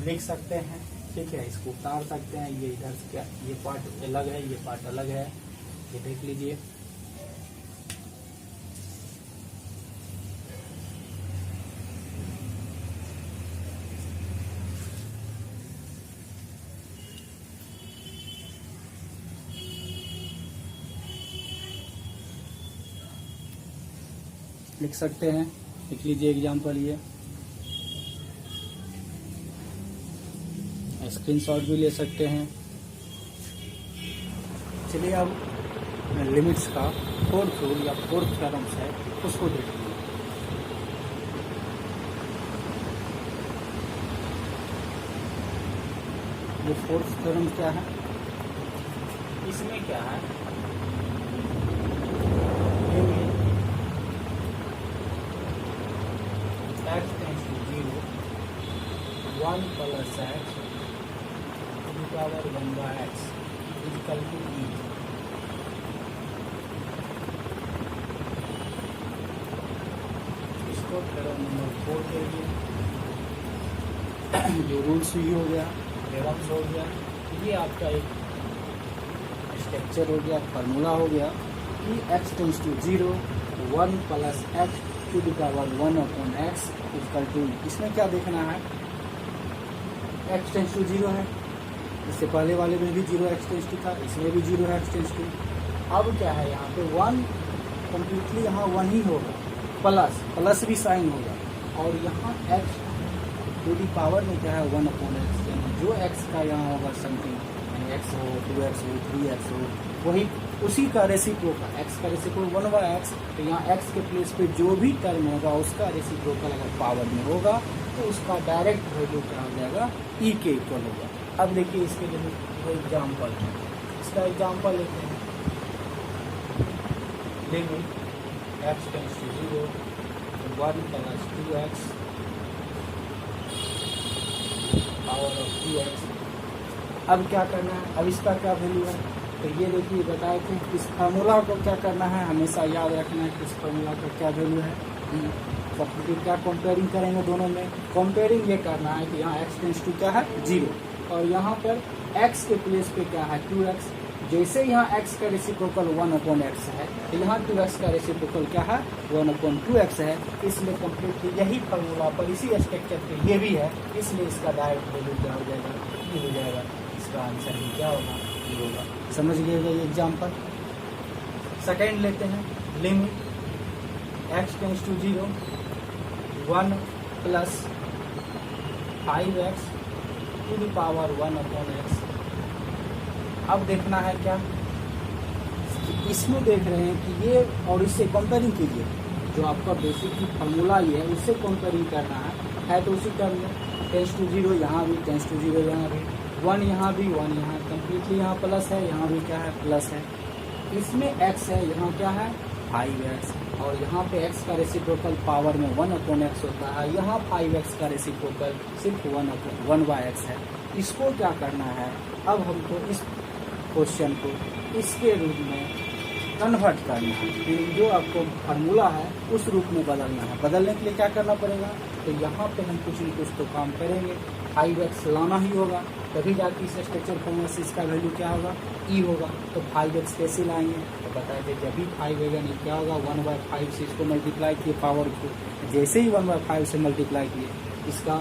लिख सकते हैं, ठीक है, इसको उतार सकते हैं। ये इधर से क्या, ये पार्ट अलग है, ये पार्ट अलग है, ये देख लीजिए। लिख सकते हैं, लिख लीजिए एग्जाम्पल ये। स्क्रीनशॉट भी ले सकते हैं। चलिए अब लिमिट्स का फोर्थ रूल या फोर्थ थ्योरम्स है, उसको देखिए। ये फोर्थ थ्योरम क्या है, इसमें क्या है, x tends to 0 1 + x e⁻ 1/x equal to e। इसको थ्योरम नंबर 4 के लिए जो रूल्स ही हो गया, थ्योरम्स हो गया, ये आपका एक स्ट्रक्चर हो गया, फार्मूला हो गया कि x tends to 0 1 + x e⁻1 upon x equal to. इसमें क्या देखना है, x टेंड्स टू 0 है, इससे पहले वाले में भी 0 x टेंड्स टू था, इसमें भी 0 x टेंड्स टू। अब क्या है यहाँ पे 1 कम्प्लीटली यहाँ 1 ही होगा, प्लस भी साइन होगा, और यहाँ x टू दी पावर में क्या है 1 अपॉन x, यानी जो x का यहाँ होगा समथिंग, यानी x हो 2x हो 3x हो, वही उसी का रेसिप्रोकल, x का रेसिप्रोकल 1/x, तो यहाँ x के प्लेस पे जो भी टर्म होगा उसका रेसिप्रोकल अगर पावर में होगा तो उसका डायरेक्ट वैल्यू क्या हो जाएगा, e के इक्वल होगा। अब देखिए इसके लिए एग्जाम्पल है, इसका एग्जाम्पल लेते हैं। Limit x tends to 0 1 + 2x power of 2x। अब क्या करना है, अब इसका क्या वैल्यू है, तो ये देखिए बताए थे इस फार्मूला को क्या करना है, हमेशा याद रखना है कि इस फार्मूला का क्या वैल्यू है। तो क्या कंपेयरिंग करेंगे दोनों में, कंपेयरिंग ये करना है कि यहाँ x टेंड्स टू क्या है 0, और यहाँ पर x के प्लेस पे क्या है 2x। जैसे यहाँ x का रेसिप्रोकल 1 अपॉन x है, तो यहाँ 2x का रेसिप्रोकल क्या है 1 अपॉन 2x है, इसलिए कंप्लीट यही फार्मूला पर इसी स्ट्रक्चर पे ये भी है, इसलिए इसका डायरेक्ट वैल्यू क्या हो जाएगा, ये हो जाएगा। इसका आंसर भी क्या होगा, ये होगा। समझ गए ये एग्जाम्पल। सेकेंड लेते हैं, limit x tends to 0 1 + 5x e⁻ 1 upon x। अब देखना है क्या, इसमें देख रहे हैं कि ये और इससे कंपेयरिंग कीजिए, जो आपका बेसिक फार्मूला ये है उससे कंपेयरिंग करना है तो उसी टर्म में टेंड्स टू 0 यहाँ भी, टेंड्स टू 0 यहाँ भी, 1 यहाँ भी, 1 यहाँ, कम्प्लीटली यहाँ प्लस है, यहाँ भी क्या है प्लस है। इसमें x है, यहाँ क्या है 5x, और यहाँ पे x का रेसिप्रोकल पावर में 1/x होता है, यहाँ 5x का रेसिप्रोकल सिर्फ 1/x है। इसको क्या करना है, अब हमको इस क्वेश्चन को इसके रूप में कन्वर्ट करना है, जो आपको फार्मूला है उस रूप में बदलना है। बदलने के लिए क्या करना पड़ेगा, तो यहाँ पे हम कुछ न कुछ तो काम करेंगे, 5x लाना ही होगा, तभी जाके इस स्ट्रक्चर फॉर्मूला से इसका वैल्यू क्या होगा e होगा। तो 5x कैसे लाएंगे, तो बताए थे जब भी 5 होगा नहीं क्या होगा 1/5 से इसको मल्टीप्लाई किए पावर को, जैसे ही 1/5 से मल्टीप्लाई किए इसका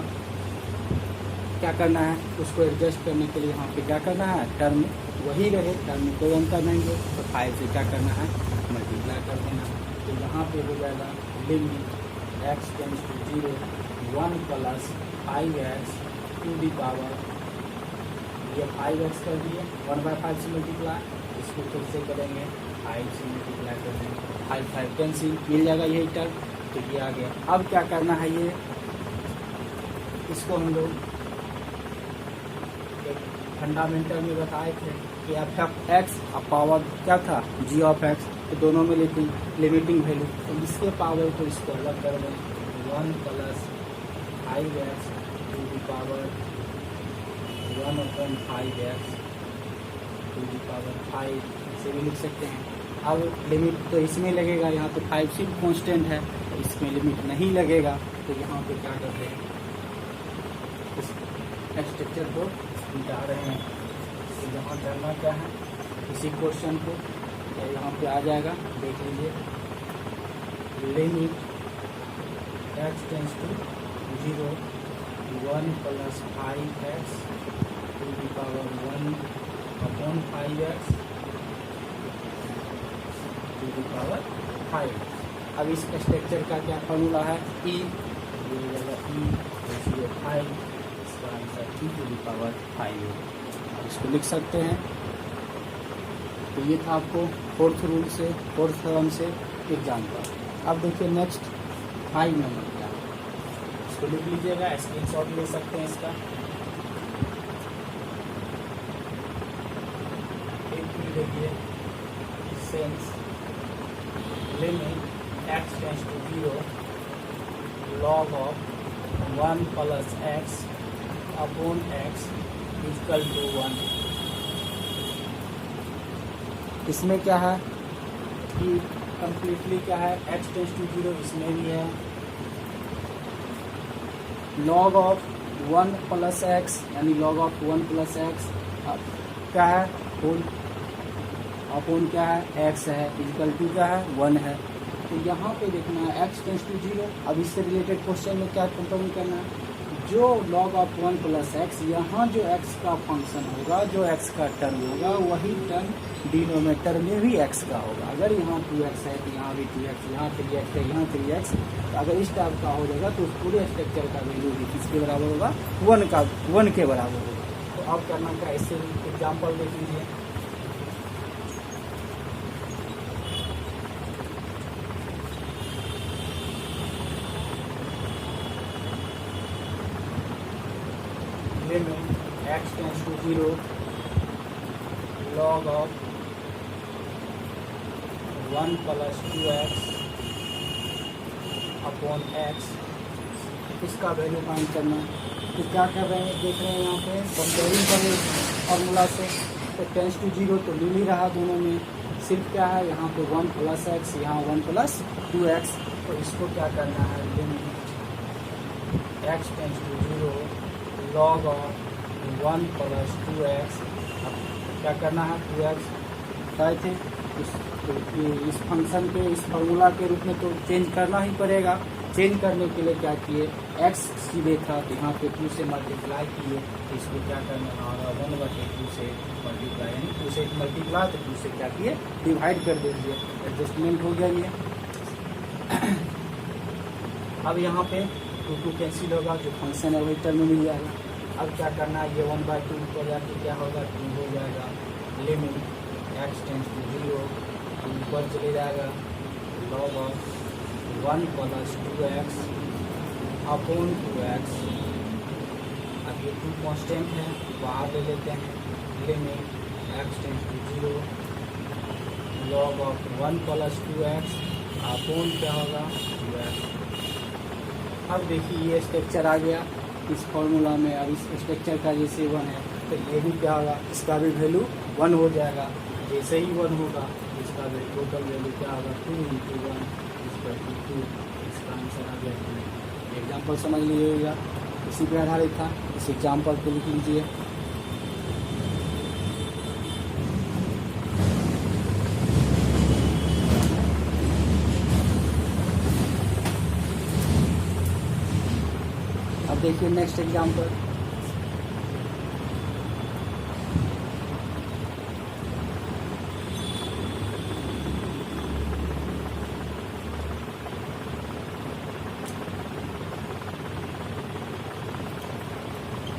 क्या करना है, उसको एडजस्ट करने के लिए यहाँ पे क्या करना है, टर्म वही रहे, टर्म में कोई अंतर नहीं है, तो 5 से क्या करना है मल्टीप्लाई कर देना। तो यहाँ पे हो जाएगा limit x tends to 0 1 + 5x to the power, ये 5x कर दिए 1/5 से मल्टीप्लाई, इसको फिर से करेंगे 5 से मल्टीप्लाई कर देंगे, 5 कैंसिल मिल जाएगा यही टर्म, तो ये आ गया। अब क्या करना है, ये इसको हम लोग फंडामेंटल में बताए थे कि f(x) पावर क्या था g(x), तो दोनों में लिमिटिंग वैल्यू, तो इसके पावर को इसको अलग कर दें 1 + 5x to the power 1/5x to the power 5, इसे भी लिख सकते हैं। अब लिमिट तो इसमें लगेगा, यहाँ पे 5 सिर्फ कॉन्स्टेंट है, तो इसमें लिमिट नहीं लगेगा, तो यहाँ पे क्या करते हैं इस स्ट्रक्चर को मिटा रहे हैं। तो यहाँ करना क्या है, इसी क्वेश्चन को यहाँ पे आ जाएगा, देख लीजिए limit x tends to 0 1 + 5x to the power 1/5x to the power 5। अब इस स्ट्रक्चर का क्या फॉर्मूला है, e, ये हो जाएगा e 5, इसका answer e to the power 5 है। इसको लिख सकते हैं। तो ये था आपको फोर्थ थ्योरम से एग्जाम्पल। अब देखिए नेक्स्ट 5 नंबर क्या है, इसको लिख लीजिएगा, स्क्रीनशॉट ले सकते हैं इसका। देखिए sense limit x tends to 0 log of 1 + x upon x equal to 1। इसमें क्या है कि कंप्लीटली क्या है, x टेंड्स टू 0, इसमें भी है log of 1 + x, यानी log of 1 + x क्या है होल अपॉन क्या है x है, इक्वल टू क्या है 1 है। तो यहाँ पे देखना है x टेंड्स टू 0। अब इससे रिलेटेड क्वेश्चन में क्या कंपेयर करना है, जो log of 1 + x, यहाँ जो x का फंक्शन होगा, जो x का टर्म होगा, वही टर्म डिनोमिनेटर में भी x का होगा। अगर यहाँ 2x है तो यहाँ भी 2x, यहाँ 3x है यहाँ 3x, तो अगर इस टाइप का हो जाएगा तो उस पूरे स्ट्रक्चर का वैल्यू भी किसके बराबर होगा, 1 के बराबर होगा। तो अब करना क्या, इससे एग्जाम्पल देख लीजिए। Limit x tends to 0 log of 1 + 2x upon x, इसका वैल्यू फाइंड करना है। तो क्या कर रहे हैं, देख रहे हैं यहाँ पे कंपेयरिंग कर रहे फॉर्मूला से, तो टेंड्स टू 0 तो मिल ही रहा दोनों में, सिर्फ क्या है यहाँ पे 1 + x, यहाँ 1 + 2x, तो इसको क्या करना है, limit x tends to 0 log of 1 + 2x, क्या करना है 2x बताए थे, इस फंक्शन के इस फार्मूला के रूप में तो चेंज करना ही पड़ेगा। चेंज करने के लिए क्या किए, x सीधे था तो यहाँ पे 2 से मल्टीप्लाई किए, तो इसको क्या करना है 1/2 से मल्टीप्लाई, यानी 2 से मल्टीप्लाई तो 2 से क्या किए डिवाइड कर दीजिए, एडजस्टमेंट हो गया ये। अब यहाँ पे 2 कैंसिल होगा, जो फंक्शन है वही टर्म में मिल जाएगा। अब क्या करना है, ये 1/2 ऊपर जाके क्या होगा 2 हो जाएगा। लिमिट x टेंड्स टू 0 ऊपर चले जाएगा log of 1 + 2x upon 2x, अब ये 2 कांस्टेंट है, बाहर ले लेते हैं। Limit x tends to 0 log of 1 plus 2x upon क्या होगा 2x। अब देखिए ये स्ट्रक्चर आ गया इस फॉर्मूला में। अब इस स्ट्रक्चर का जैसे 1 है तो ये भी क्या होगा, इसका भी वैल्यू 1 हो जाएगा। जैसे ही 1 होगा इसका भी टोटल वैल्यू क्या होगा 2 × 1 = 2। इसका आंसर आ गया। एग्जाम्पल समझ लीजिएगा, इसी पर आधारित था। इस एग्जाम्पल को लिख लीजिए। अब देखिए next example.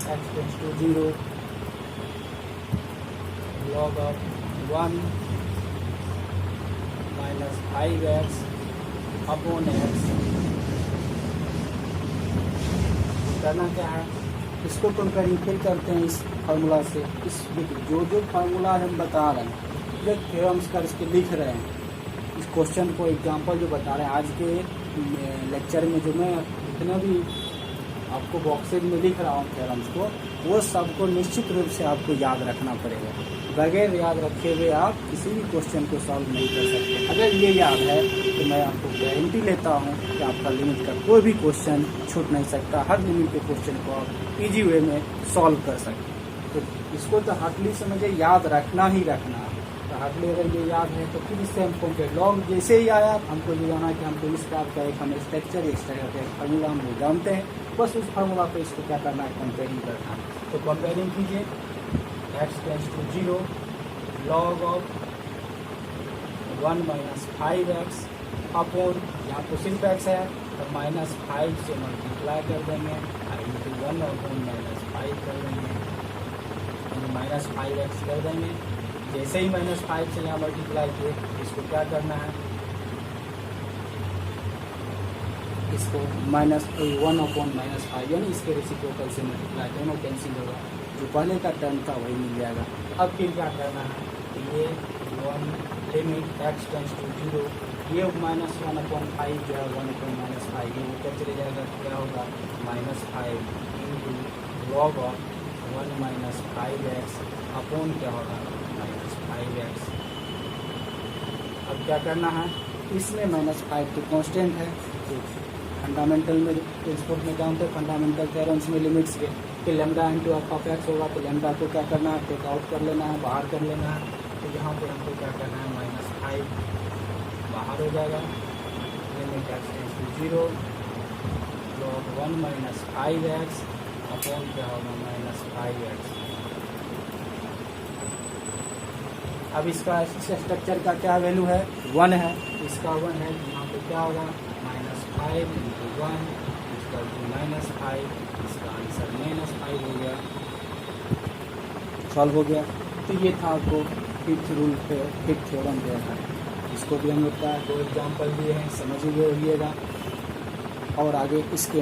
x tends to 0 log of 1 minus 5x upon x। करना क्या है, इसको कंपेयरिंग फिर करते हैं इस फार्मूला से। इस जो फार्मूला हम बता रहे हैं, जो थ्योरम्स कर इसके लिख रहे हैं, इस क्वेश्चन को एग्जांपल जो बता रहे हैं आज के लेक्चर में, जो मैं जितना भी आपको बॉक्सेज में लिख रहा हूँ थ्योरम्स को, वो सबको निश्चित रूप से आपको याद रखना पड़ेगा। बगैर याद रखे हुए आप किसी भी क्वेश्चन को सॉल्व नहीं कर सकते। अगर ये याद है तो मैं आपको गारंटी लेता हूँ कि आपका लिमिट का कोई भी क्वेश्चन छूट नहीं सकता। हर लिमिट के क्वेश्चन को आप इजी वे में सॉल्व कर सकते हैं। तो इसको तो हार्डली समझे, याद रखना ही रखना। तो हार्डली अगर ये याद है तो फिर इससे हम कंपेयर लॉग जैसे ही आया हमको ये जाना कि हमको इस टाइप का एक हमें स्ट्रक्चर फार्मूला हम लोग जानते हैं, बस उस फार्मूला पे इसको क्या करना है, कंपेयरिंग करना है। तो कंपेयरिंग कीजिए x tends to 0 log of 1 minus 5x upon, यहाँ तो सिर्फ x है तो -5 से मल्टीप्लाई कर देंगे, × 1 अपॉन -5 कर देंगे, -5x कर देंगे। जैसे ही -5 से यहाँ मल्टीप्लाई किए, इसको क्या करना है, इसको -1 अपॉन -5 यानी इसके रेसिप्रोकल से मल्टीप्लाई, दोनों कैंसिल होगा। जो पहले का टर्म था वही मिल जाएगा। अब फिर क्या करना है, ये 1 लिमिट x टेंस टू 0, ये -1 अपॉन 5 जो है 1 अपॉन -5 ये ऊपर चले जाएगा, क्या होगा -5 × log of 1 minus 5x upon क्या होगा -5x। अब क्या करना है, इसमें -5 तो कांस्टेंट है, तो फंडामेंटल में प्रिंसिपल में जानते हैं, फंडामेंटल थ्योरम्स में लिमिट्स के कि lambda into F of x होगा, तो लैम्डा को क्या करना है, टेक आउट कर लेना है, बाहर कर लेना है। तो यहाँ पे हमको क्या करना है, -5 बाहर हो जाएगा, limit x tends to 0 log 1 minus 5x upon क्या होगा -5x। अब इसका स्ट्रक्चर का क्या वैल्यू है, 1 है, इसका 1 है, यहाँ पे क्या होगा -5 × 1 -5, इसका आंसर -5 हो गया, सॉल्व हो गया। तो ये था आपको फिफ्थ रूल पे फिफ्थ थ्योरम दिया था। इसको भी हम लोग का 2 एग्जाम्पल दिए हैं, समझ लीजिएगा। और आगे इसके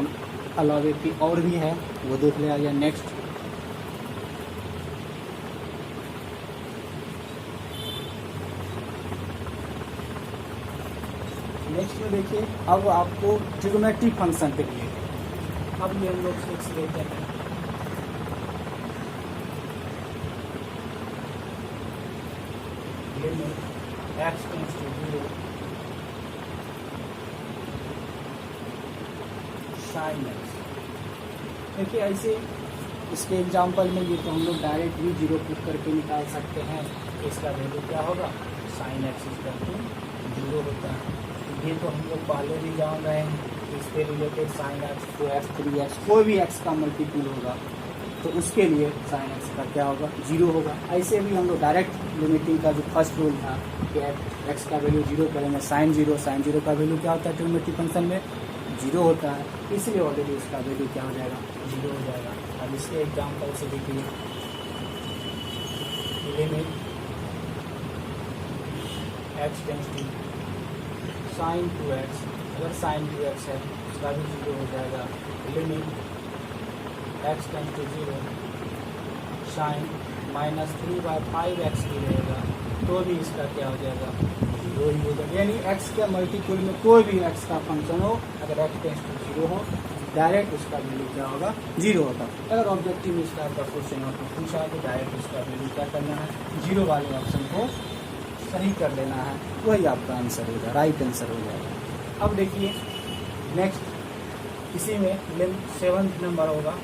अलावे भी और भी है, वो देख लिया जाए नेक्स्ट। नेक्स्ट में देखिए, अब आपको ट्रिग्नोमेट्रिक फंक्शन पे दिए। अब ये हम लोग फिक्स लेते हैं, x tends to 0 sin x। देखिए ऐसे इसके एग्जाम्पल में ये तो हम लोग डायरेक्ट भी 0 पुट करके निकाल सकते हैं। इसका वैल्यू क्या होगा, sin x = 0 होता है। ये तो हम लोग पहले भी जान रहे हैं, इसके related sin x 2x 3x कोई भी x का मल्टीपल होगा तो उसके लिए sin x का क्या होगा, 0 होगा। ऐसे भी हम लोग डायरेक्ट लिमिटिंग का जो फर्स्ट रूल था कि x का वैल्यू 0 करेंगे, sin 0 का वैल्यू क्या होता है ट्रिग्नोमेट्रिक फंक्शन में 0 होता है, इसलिए ऑलरेडी इसका वैल्यू क्या हो जाएगा, 0 हो जाएगा। अब इसके एग्जाम्पल से देखिए, limit x tends to sin 2x, अगर sin 2x है उसका भी 0 हो जाएगा। Limit x tends to 0 sine -3/5x भी रहेगा तो भी इसका क्या हो जाएगा, 0 ही हो जाएगा। यानी x के मल्टीपल में कोई भी x का फंक्शन हो, अगर x टेंस टू 0 हो डायरेक्ट उसका वैल्यू क्या होगा, 0 होगा। अगर ऑब्जेक्टिव इस टाइप का क्वेश्चन आपको पूछा तो डायरेक्ट उसका वैल्यू क्या करना है, 0 वाले ऑप्शन को सही कर लेना है, वही आपका आंसर होगा, राइट आंसर हो जाएगा। अब देखिए नेक्स्ट इसी में 7th नंबर होगा,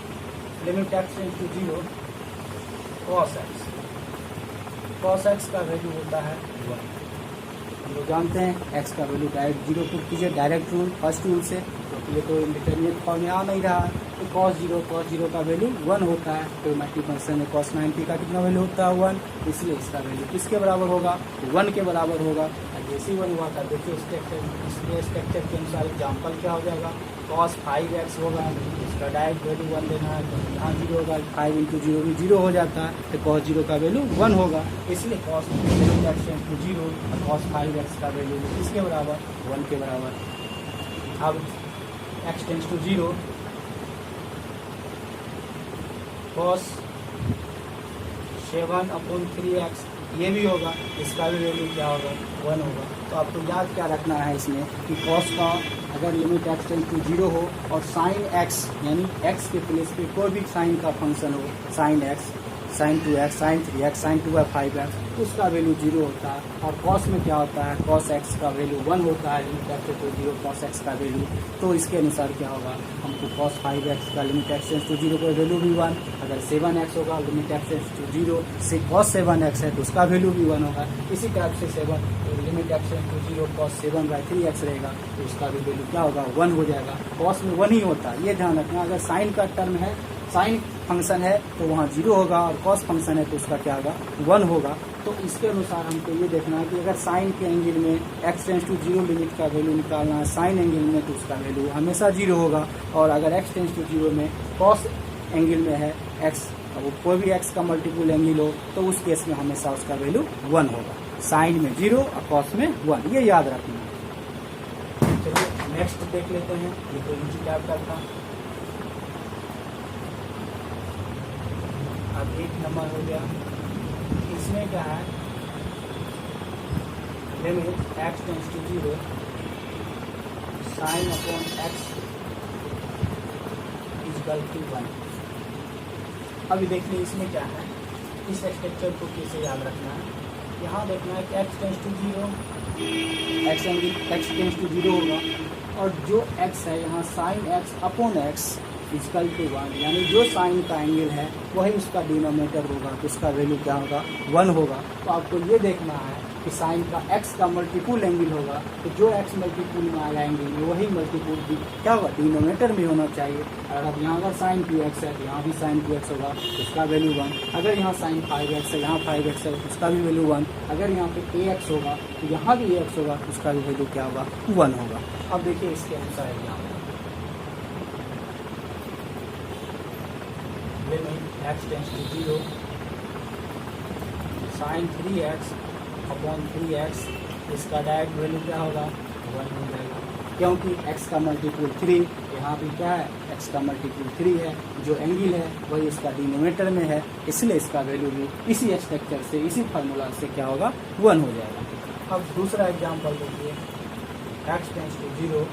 limit x tends to 0 cos x का वैल्यू होता है 1। हम लोग जानते हैं x का वैल्यू डायरेक्ट 0 पुट कीजिए, डायरेक्ट रूल फर्स्ट रूल से, तो ये तो इंडिटरमिनेट फॉर्म में आ नहीं रहा है, तो cos 0 का वैल्यू 1 होता है। तो मैट्रिक फंक्शन में cos 90 का कितना वैल्यू होता है 1, इसलिए इसका वैल्यू किसके बराबर होगा, 1 के बराबर होगा। जैसे 1 हुआ था देखिए स्ट्रक्चर के अनुसार एग्जाम्पल क्या हो जाएगा, cos 5x होगा, इसका डायरेक्ट वैल्यू 1 लेना है तो यहाँ 0 होगा, 5 × 0 भी 0 हो जाता है, तो cos 0 का वैल्यू 1 होगा, इसलिए cos x टेंस टू 0 और cos 5x का वैल्यू किसके बराबर, 1 के बराबर। अब x tends to 0 cos 7/3x ये भी होगा, इसका भी वैल्यू क्या होगा, 1 होगा। तो आपको याद क्या रखना है इसमें कि cos का अगर लिमिट x टेंस टू 0 हो और sin x यानी x के प्लेस पे कोई भी साइन का फंक्शन हो, sin x, sin 2x, sin 3x, sin 2/5x, उसका वैल्यू 0 होता है। और cos में क्या होता है, cos x का वैल्यू 1 होता है, लिमिट x टू 0 cos x का वैल्यू, तो इसके अनुसार क्या होगा, हमको cos 5x का लिमिट x टेंस टू 0 का वैल्यू भी 1, अगर 7x होगा लिमिट x टेंस टू 0 से cos 7x है तो उसका वैल्यू भी 1 होगा। इसी टाइप से 7 limit x tends to 0 cos 7/3x रहेगा तो उसका भी वैल्यू क्या होगा, 1 हो जाएगा। cos में 1 ही होता है, ये ध्यान रखना। अगर साइन का टर्म है, साइन फंक्शन है तो वहाँ 0 होगा, और cos फंक्शन है तो उसका क्या होगा, 1 होगा। तो इसके अनुसार हमको ये देखना है कि अगर साइन के एंगल में x टेंस टू 0 लिमिट का वैल्यू निकालना है साइन एंगल में तो उसका वैल्यू हमेशा 0 होगा, और अगर x टेंस टू 0 में cos एंगल में है x, वो कोई भी x का मल्टीपल एंगल हो तो उस केस में हमेशा उसका वैल्यू 1 होगा, साइन में 0 और cos में 1, ये याद रखना है। चलिए नेक्स्ट देख लेते हैं, ये तो इजी टाइप का था। अब 1 नंबर हो गया, इसमें क्या है, limit x tends to 0 sin upon x equal to 1। अभी देखिए इसमें क्या है, इस स्ट्रक्चर को कैसे याद रखना है। यहाँ देखना है कि x tends to 0, x tends to 0 होगा, और जो x है यहाँ sin x upon x equal to 1, यानी जो साइन का एंगल है वही उसका डिनोमिनेटर होगा, तो उसका वैल्यू क्या होगा, 1 होगा। तो आपको ये देखना है कि साइन का x का मल्टीपल एंगल होगा, तो जो x मल्टीपल में आएगा एंगल में वही मल्टीपल भी क्या होगा, डिनोमिनेटर में होना चाहिए। और अब यहाँ अगर साइन 2x है तो यहाँ भी साइन 2x होगा, तो उसका वैल्यू 1। अगर यहाँ साइन 5x है, यहाँ 5x है तो उसका भी वैल्यू 1। अगर यहाँ पे ax होगा तो यहाँ भी ax होगा, तो उसका भी वैल्यू क्या होगा, 1 होगा। अब देखिए इसके अनुसार यहाँ limit x tends to 0 sin 3x upon 3x, इसका डायरेक्ट वैल्यू क्या होगा, 1 हो जाएगा, क्योंकि x का मल्टीपल 3, यहाँ भी क्या है, x का मल्टीपल 3 है, जो एंगल है वही इसका डिनोमिनेटर में है, इसलिए इसका वैल्यू भी इसी स्ट्रक्चर से, इसी फार्मूला से क्या होगा, 1 हो जाएगा। अब दूसरा एग्जाम्पल देखिए, x tends to 0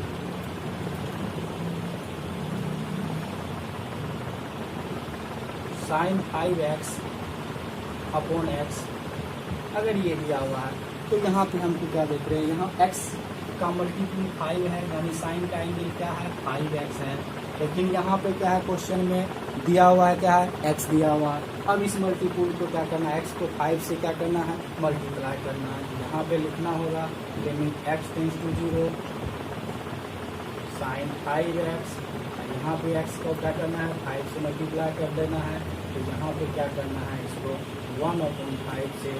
sin 5x upon x, अगर ये दिया हुआ है तो यहाँ पे हमको क्या देख रहे हैं, यहाँ x का मल्टीपल 5 है, यानी साइन का एंगल क्या है, 5x है। लेकिन यहाँ पे क्या है, क्वेश्चन में दिया हुआ है क्या है, x दिया हुआ है। अब इस मल्टीपल को क्या करना है, x को 5 से क्या करना है, मल्टीप्लाई करना है। यहाँ पे लिखना होगा limit x tends to 0 sin 5x, यहाँ पे x को क्या करना है, 5 से मल्टीप्लाई कर देना है। तो यहाँ पे क्या करना है, इसको 1/5 से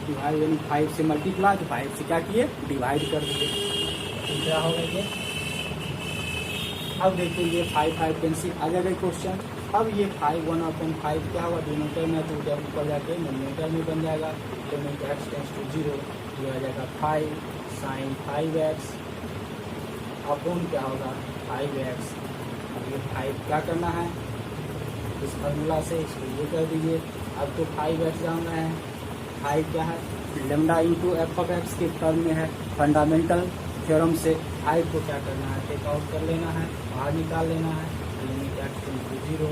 डिवाइड, यानी 5 से मल्टीप्लाई, तो 5 से क्या किए, डिवाइड कर दिए, तो क्या होगा ये। अब देखिए ये 5 कैंसिल आ जाएगा क्वेश्चन। अब ये 1/5 क्या होगा, डिनोमिनेटर में, तो जब ऊपर जाके नोमिनेटर में बन जाएगा। लिमिट x टेंस टू 0 ये आ जाएगा 5 sin 5x अपॉन क्या होगा 5x। अब ये 5 क्या करना है इस फार्मूला से, इसको ये कर दीजिए। अब तो 5x जान रहे हैं, 5 क्या है lambda into F of X के टर्म में है फंडामेंटल थ्योरम से। 5 को क्या करना है टेक आउट कर लेना है, बाहर निकाल लेना है। Limit x tends to 0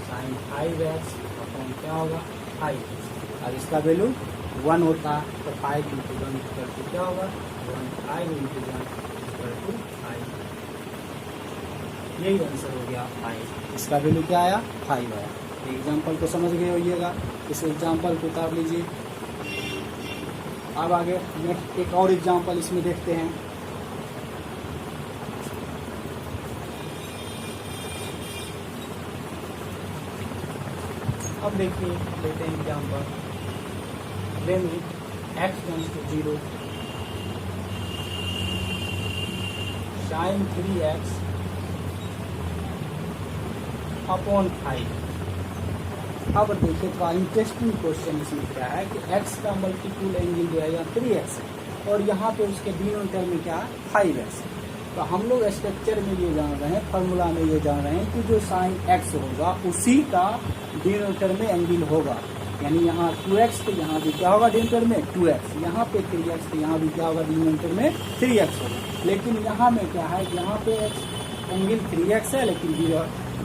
sine 5x upon क्या होगा 5x। और इसका वैल्यू 1 होता है तो 5 इंटू 1 इक्वल टू क्या होगा 1, 5 इंटू 1 इक्वल टू 5। यही आंसर हो गया 5। इसका वैल्यू क्या आया 5 आया। एग्जाम्पल को समझ गए होइएगा, इस एग्जाम्पल को उतार लीजिए। अब आगे नेक्स्ट एक और एग्जाम्पल इसमें देखते हैं। अब देखिए लेते हैं example, limit x tends to 0 sine 3x upon 5। अब देखिए थोड़ा इंटरेस्टिंग क्वेश्चन इसमें क्या है कि x का मल्टीपल एंगल दिया या 3x है और यहाँ पे उसके डिनोमिनेटर में क्या है 5x। तो हम लोग स्ट्रक्चर में ये जान रहे हैं, फार्मूला में ये जान रहे हैं कि जो साइन x होगा उसी का डिनोमिनेटर में एंगल होगा। यानी यहाँ 2x तो यहाँ भी क्या होगा डिनोमिनेटर में 2x, यहाँ पे 3x तो यहाँ भी क्या होगा डिनोमिनेटर में 3x होगा। लेकिन यहाँ में क्या है कि यहाँ पे एंगल 3x है लेकिन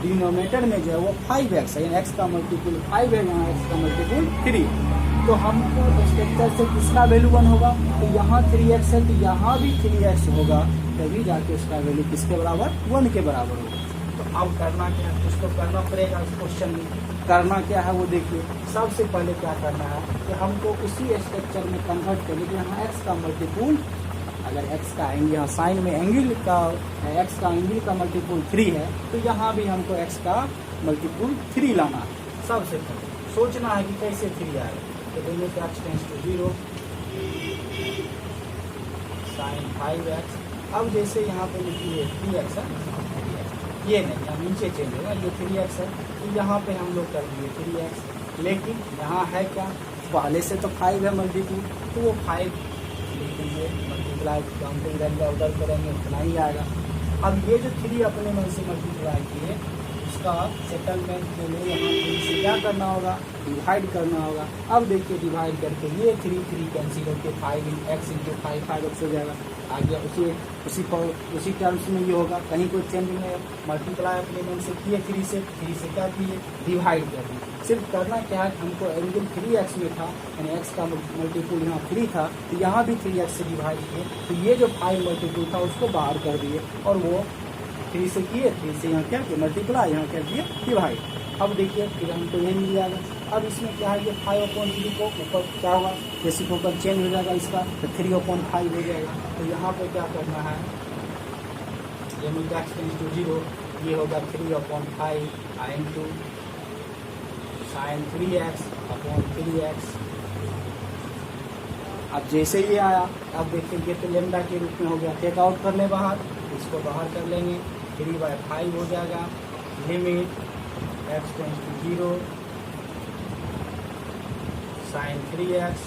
डिनोमिनेटर में जो है वो 5x है, यानी x का मल्टीपल 5 है, यहाँ x का मल्टीपल 3। तो हमको स्ट्रक्चर से किसका वैल्यू 1 होगा, तो यहाँ 3x है तो यहाँ भी 3x होगा, तभी जाके उसका वैल्यू किसके बराबर 1 के बराबर होगा। तो अब करना क्या है, कुछ तो करना पड़ेगा इस क्वेश्चन में। करना क्या है वो देखिए, सबसे पहले क्या करना है कि हमको उसी स्ट्रक्चर में कन्वर्ट करके कि यहाँ x का मल्टीपल, अगर x का एंगल यहाँ साइन में एंगल का x का एंगल का मल्टीपल 3 है तो यहाँ भी हमको x का मल्टीपल 3 लाना है। सबसे पहले सोचना है कि कैसे 3 आएगा, तो limit x tends to 0 sine 5x। अब जैसे यहाँ पे लिखिए 3x है, ये नहीं यहाँ नीचे चेंज होगा, ये 3x है तो यहाँ पे हम लोग कर दिए 3x। लेकिन यहाँ है क्या, पहले से तो 5 है मल्टीपल, तो वो 5 लीजिए मल्टीप्लाई काउंटिंग रहेगा उधर करेंगे उतना ही आएगा। अब ये जो 3 अपने मन से मल्टीप्लाई किए उसका सेटलमेंट के लिए यहाँ 3 से क्या करना होगा डिवाइड करना होगा। अब देखिए डिवाइड करके ये 3 कैंसिल होकर 5x इंटू 5x हो जाएगा। आगे उसी टर्म्स में ये होगा, कहीं कोई चेंज नहीं है। मल्टीप्लाई अपने मन से किए 3 से क्या किए डिवाइड कर दिए। सिर्फ करना क्या है, हमको एंगल 3x में था यानी x का मल्टीपल यहाँ 3 था तो यहाँ भी 3x से डिवाइड किए, तो ये जो 5 मल्टीपल था उसको बाहर कर दिए और वो 3 से किए, 3 से यहाँ क्या किया मल्टीप्लाई, यहाँ कर दिए डिवाइड। अब देखिए फिर हमको ये मिल जाएगा। अब इसमें क्या है, ये 5/3 को ऊपर क्या होगा जैसे ऊपर चेंज हो जाएगा इसका, तो 3/5 हो जाएगा। तो यहाँ पे क्या करना है, लिमिट x टेंड्स टू 0, ये होगा 3/5 into sine 3x upon 3x। अब जैसे ये आया, अब देखिए ये तो लेमडा के रूप में हो गया, टेक आउट कर ले बाहर, इसको बाहर कर लेंगे 3/5 हो जाएगा। Limit x tends to 0 sine 3x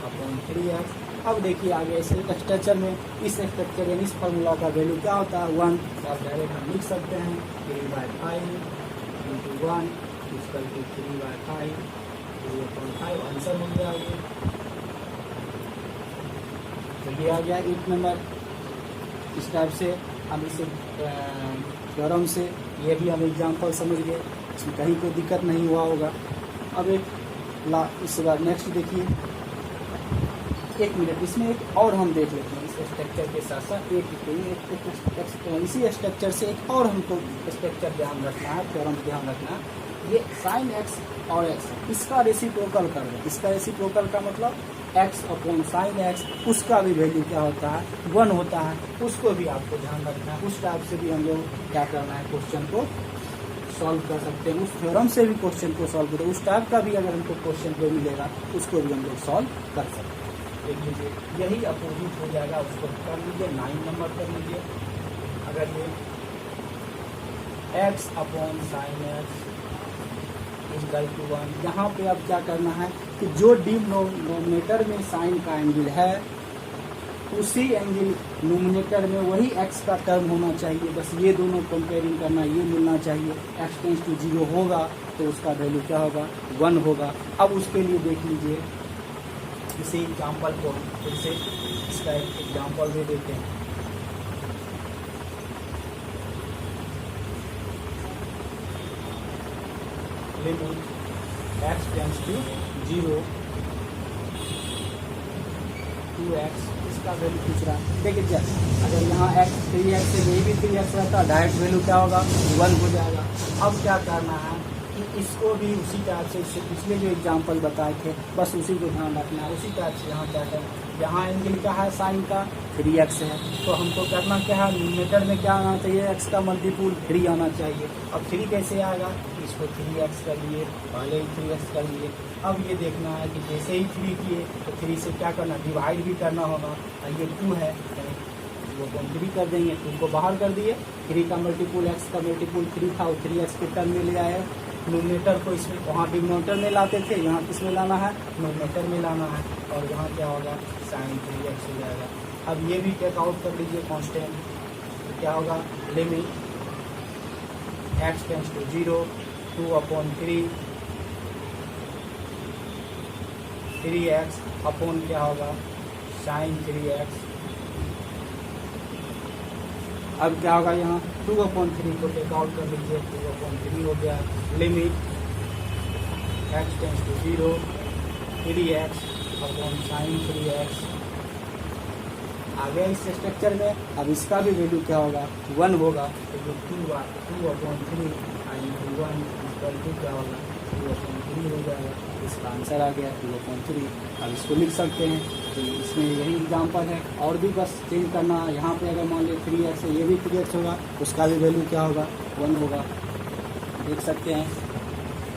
upon 3x। अब देखिए आगे ऐसे स्ट्रक्चर में इस स्ट्रक्चर यानी इस फार्मूला का वैल्यू क्या होता है 1, आप डायरेक्ट हम लिख सकते हैं 3/5 इंटू 1 इक्वल टू 3/5 3/5 आंसर मिल गया। तो ये आ गया 1 नंबर। इस टाइप से हम इसे थ्योरम से ये भी हम एग्जाम्पल समझ गए, इसमें कहीं कोई दिक्कत नहीं हुआ होगा। अब इसके बाद नेक्स्ट देखिए, 1 मिनट इसमें एक और हम देख लेते हैं इस स्ट्रक्चर के साथ साथ इसी स्ट्रक्चर से एक और हमको स्ट्रक्चर ध्यान रखना है, थ्योरम ध्यान रखना है। ये साइन x और x इसका रेसिप्रोकल कर दें। इसका रेसिप्रोकल का मतलब x अपॉन साइन x, उसका भी वैल्यू क्या होता है 1 होता है, उसको भी आपको ध्यान रखना है। उस टाइप से भी हम लोग क्या करना है क्वेश्चन को सॉल्व कर सकते हैं, उस थ्योरम से भी क्वेश्चन को सॉल्व करें, उस टाइप का भी अगर हमको क्वेश्चन को मिलेगा उसको भी हम लोग सॉल्व कर सकते हैं। देख लीजिए यही अपोजिट हो जाएगा, उसको कर लीजिए 9 नंबर कर लीजिए। अगर ये x upon sine x equal to 1, यहाँ पे अब क्या करना है कि जो डिनोमिनेटर में साइन का एंगल है उसी एंगल नोमिनेटर में वही x का टर्म होना चाहिए, बस ये दोनों कंपेयरिंग करना, ये मिलना चाहिए। x टेंस टू 0 होगा तो उसका वैल्यू क्या होगा, 1 होगा। अब उसके लिए देख लीजिए इसी एग्जाम्पल को, फिर से इसका एक एग्जाम्पल दे देते हैं। Limit x tends to 0 2x, इसका वैल्यू पूछ रहा है। देखिए जस्ट अगर यहाँ x 3x से यही भी 3x रहता, डायरेक्ट वैल्यू क्या होगा, 1 हो जाएगा। अब क्या करना है कि इसको भी उसी टाइप से, इससे पिछले जो एग्जाम्पल बताए थे बस उसी को ध्यान रखना है। उसी टाइप से यहाँ क्या करें, यहाँ एंगल क्या है, साइन का 3x है, तो हमको करना क्या है, न्यूमरेटर में क्या आना चाहिए, x का मल्टीपुल 3 आना चाहिए। अब 3 कैसे आएगा, इसको 3x कर लिए, पहले ही 3x कर लिए। अब ये देखना है कि जैसे ही 3 किए तो 3 से क्या करना, डिवाइड भी करना होगा। ये 2 है, 3 कर देंगे, 2 को बाहर कर दिए, 3 का मल्टीपुल x का मल्टीपुल 3 था, 3x के टर्म में ले आए। नोमिनेटर को इसमें, वहाँ डिनोमिनेटर में लाते थे, यहाँ किस में लाना है, नोमिनेटर में लाना है, और यहाँ क्या होगा, साइन 3x हो जाएगा। अब ये भी टेक आउट कर लीजिए कांस्टेंट, तो क्या होगा, limit x tends to 0 2/3 3x upon क्या होगा, साइन 3x। अब क्या होगा, यहाँ 2/3 को टेक आउट कर लीजिए, 2/3 हो गया। Limit x tends to 0 3x upon sine 3x। आ गया इस स्ट्रक्चर में। अब इसका भी वैल्यू क्या होगा, 1 होगा, तो जो 2/3 1 इक्वल टू क्या होगा, 2/3 हो जाएगा। इसका आंसर आ गया 2/3। अब इसको लिख सकते हैं, तो इसमें यही एग्जाम्पल है। और भी बस चेंज करना, यहाँ पे अगर मान लीजिए 3x है, ये भी 3x होगा, उसका भी वैल्यू क्या होगा, 1 होगा। देख सकते हैं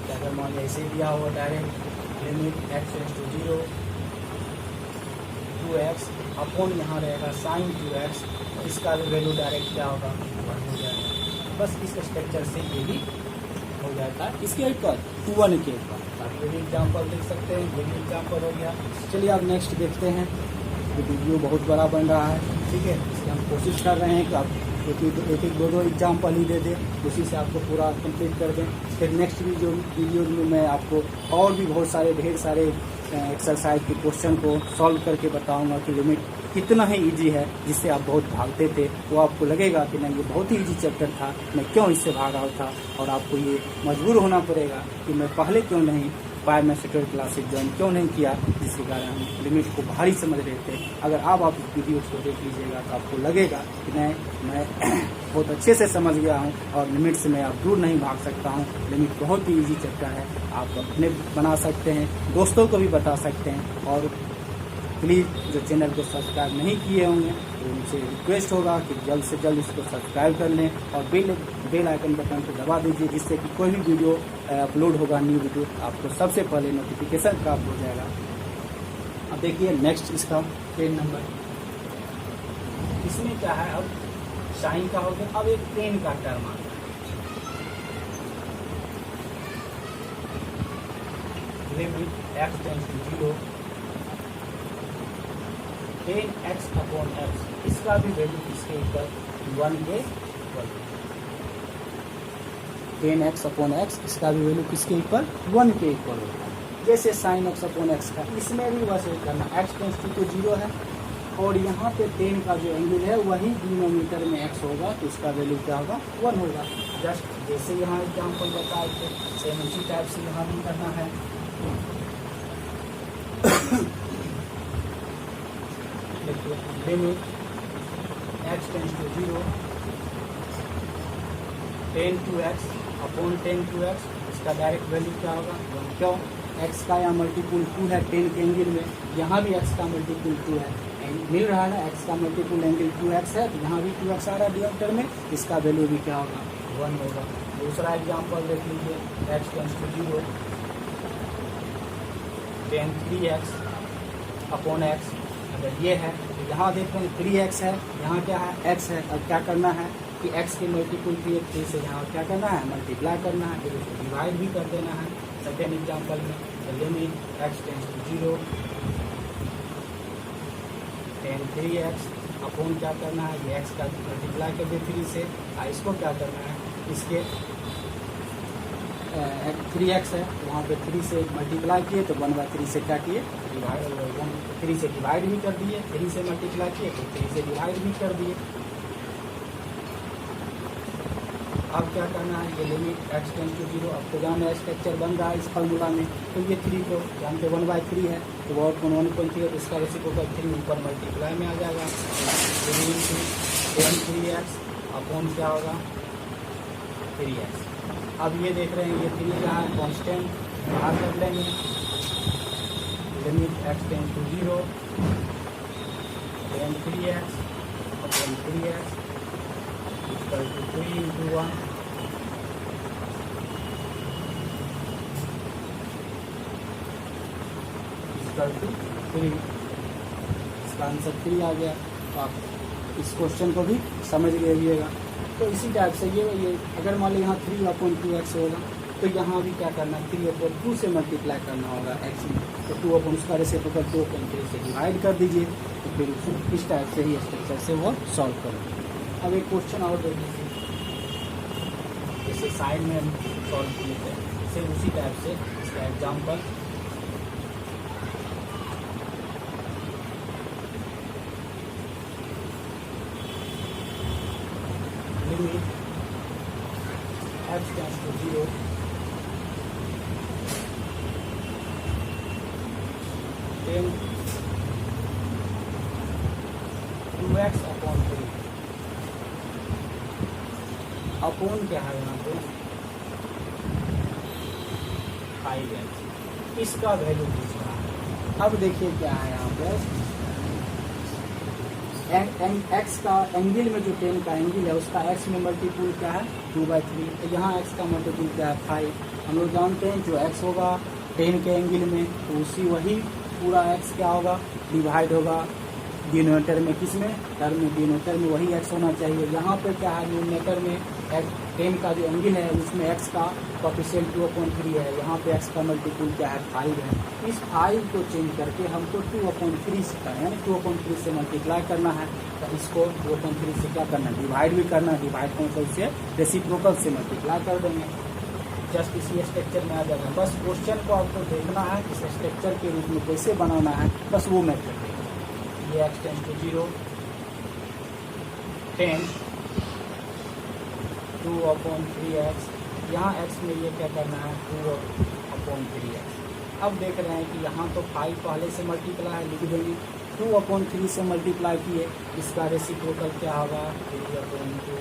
कि अगर मान लीजिए ऐसे दिया हुआ direct, limit x tends to 0 2x upon यहाँ रहेगा साइन 2x, इसका भी वैल्यू डायरेक्ट क्या होगा, 1 हो जाएगा। बस इस स्ट्रक्चर से ये भी हो जाता है इसके ऊपर 2 के ऊपर। आप ये भी एग्जाम्पल देख सकते हैं, ये भी एग्जाम्पल हो गया। चलिए अब नेक्स्ट देखते हैं। ये वीडियो बहुत बड़ा बन रहा है, ठीक है, इसलिए हम कोशिश कर रहे हैं कि आप एक 2 एग्जाम्पल ही दे दें, उसी से आपको पूरा कंप्लीट कर दें। फिर नेक्स्ट वीडियो में मैं आपको और भी बहुत सारे ढेर सारे एक्सरसाइज के क्वेश्चन को सॉल्व करके बताऊंगा कि लिमिट कितना ही इजी है, जिससे आप बहुत भागते थे। वो आपको लगेगा कि नहीं, ये बहुत ही इजी चैप्टर था, मैं क्यों इससे भाग रहा था, और आपको ये मजबूर होना पड़ेगा कि मैं पहले क्यों नहीं पाया, मैं सेकेंड क्लासेस ज्वाइन क्यों नहीं किया, जिसके कारण हम लिमिट को भारी समझ रहे थे। अगर आप इस वीडियो को देख लीजिएगा तो आपको लगेगा कि नहीं, मैं बहुत अच्छे से समझ गया हूँ और लिमिट से मैं अब दूर नहीं भाग सकता हूँ। लिमिट बहुत ही इजी चैप्टर है, आप अपने बना सकते हैं, दोस्तों को भी बता सकते हैं। और प्लीज़ जो चैनल को सब्सक्राइब नहीं किए होंगे तो उनसे रिक्वेस्ट होगा कि जल्द से जल्द इसको सब्सक्राइब कर लें और बेल आइकन बटन को दबा दीजिए, जिससे कि कोई भी वीडियो अपलोड होगा, न्यू वीडियो, आपको सबसे पहले नोटिफिकेशन प्राप्त हो जाएगा। अब देखिए नेक्स्ट इसका 10 नंबर, इसमें क्या है, अब साइन का हो गया, अब एक टेन का टर्म आ गया। Limit x tends to 0 10x upon x, इसका भी वैल्यू इसके ऊपर 1 के इक्वल। 10x अपॉन x, इसका भी वैल्यू किसके ऊपर, 1 के इक्वल होगा। जैसे साइन x अपॉन x का, इसमें भी वैसे करना, x टेंस टू 0 है, और यहाँ पे 10 का जो एंगल है वही डिनोमिनेटर में x होगा, तो इसका वैल्यू क्या होगा, 1 होगा। जस्ट जैसे यहाँ एग्जाम्पल बताए थे, सेम उसी टाइप से यहाँ भी करना है। Limit x tends to 0 10 2x upon 10 2x, इसका डायरेक्ट वैल्यू क्या होगा, 1। क्यों, x का यहाँ मल्टीपुल 2 है 10 के एंगल में, यहाँ भी x का मल्टीपुल 2 है, मिल रहा है ना, x का मल्टीपुल एंगल 2x है, तो यहाँ भी 2x आ रहा है डिनोमिनेटर में, इसका वैल्यू भी क्या होगा, 1 होगा। दूसरा एग्जाम्पल देख लीजिए, x tends to 0 10 3x upon x, अगर ये है तो यहाँ देखते हैं 3x है, यहाँ क्या है, x है। अब क्या करना है कि x के मल्टीपुल 3 से यहाँ क्या करना है, मल्टीप्लाई करना है, फिर उसको डिवाइड भी कर देना है। सेकेंड एग्जाम्पल में limit x tends to 0 ten 3x upon क्या करना है, ये x का मल्टीप्लाई कर दे 3 से, इसको क्या करना है, इसके 3x है वहाँ पे 3 से मल्टीप्लाई किए तो 1/3 से क्या किए, डिवाइड, 3 से डिवाइड भी कर दिए, 3 से मल्टीप्लाई किए तो 3 से डिवाइड भी कर दिए। अब क्या करना है, ये लिमिट x टेंड टू 0, अब तो जाना है स्ट्रक्चर बन रहा है इस फॉर्मूला में, तो ये 3 को जानते 1/3 है तो वो 1/3 है, इसका रेसिप्रोकल 3 ऊपर मल्टीप्लाई में आ जाएगा, 3x अपॉन क्या होगा 3x। अब ये देख रहे हैं ये 3 यहाँ कॉन्स्टेंट बाहर कर लेंगे, limit x tend to 0 ten 3x upon 3x equal to 3 into 1 equal to 3। इसका आंसर 3 आ गया। तो आप इस क्वेश्चन को भी समझ लीजिएगा। तो इसी टाइप से ये अगर मान लो यहाँ 3/2x होगा तो यहाँ भी क्या करना है, 3/2 से मल्टीप्लाई करना होगा x में, तो 2 उसका रेसिप्रोकल 2/3 से डिवाइड कर दीजिए, तो फिर इस टाइप से ही स्ट्रक्चर से वो सॉल्व करेंगे। अब एक क्वेश्चन और देख लीजिए, जैसे साइड में हम सॉल्व किए थे, सिर्फ उसी टाइप से इसका example, limit x tends to 0 10 2x upon 3 upon क्या है यहाँ पे 5x, इसका वैल्यू पूछ रहा है। अब देखिए क्या है यहाँ पे x का एंगल में जो 10 का एंगल है उसका x में मल्टीपुल क्या है 2/3, तो यहाँ x का मल्टीपुल क्या है 5। हम लोग जानते हैं जो x होगा 10 के एंगल में तो उसी वही पूरा x क्या होगा डिवाइड होगा डिनोमिनेटर में, किस में टर्म में, डिनोमिनेटर में वही x होना चाहिए। यहाँ पे क्या है न्यूमिनेटर में 10 का जो एंगल है उसमें x का कोएफिशिएंट 2/3 है, यहाँ पे x का मल्टीपुल क्या है 5 है। इस 5 को चेंज करके हमको 2/3 से करना है, 2/3 से मल्टीप्लाई करना है, तो इसको 2/3 से क्या करना है डिवाइड भी करना है, डिवाइड कौन से रेसिप्रोकल से मल्टीप्लाई कर देंगे, जस्ट इसी स्ट्रक्चर में आ जाएगा। बस क्वेश्चन को आपको देखना है इस स्ट्रक्चर के रूप में कैसे बनाना है, बस वो मेथड है। ये x टेंड्स टू 0 10 2/3x, यहाँ x में ये क्या करना है 2/3x। अब देख रहे हैं कि यहाँ तो 5 पहले से मल्टीप्लाई है, लिख देंगे 2/3 से मल्टीप्लाई किए, इसका रेसिप्रोकल क्या होगा 3/2।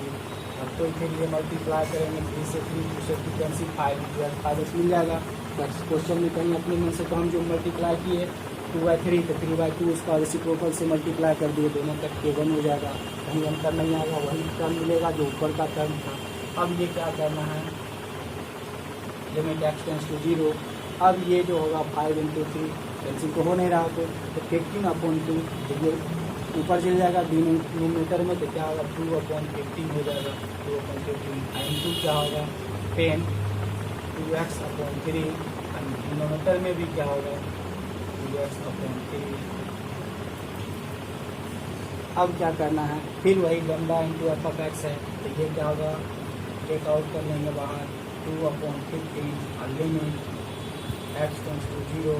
अब तो फिर ये मल्टीप्लाई करेंगे 3 से 3 2 से 2 कैंसिल 5 मिल जाएगा। बस क्वेश्चन में कहीं अपने मन से तो हम जो मल्टीप्लाई किए 2/3 तो 3/2 उसका रेसिप्रोकल से मल्टीप्लाई कर दिए, दोनों तक के 1 हो जाएगा, कहीं अंतर नहीं आएगा, वही टर्म मिलेगा जो ऊपर का टर्म था। अब ये क्या करना है लिमिट x टेंड्स टू 0, अब ये जो होगा 5 into 3 कैंसिल तो हो नहीं रहा, तो 15/2 जब ये ऊपर चल जाएगा डिनोमिनेटर में तो क्या होगा 2/15 हो जाएगा, 2/15 into क्या होगा 10 2x/3, डिनोमिनेटर में भी क्या होगा 2x/3। अब क्या करना है फिर वही लैम्डा इंटू f(x) है, तो ये क्या होगा टेक आउट कर लेंगे बाहर 2/15 और limit x tends to 0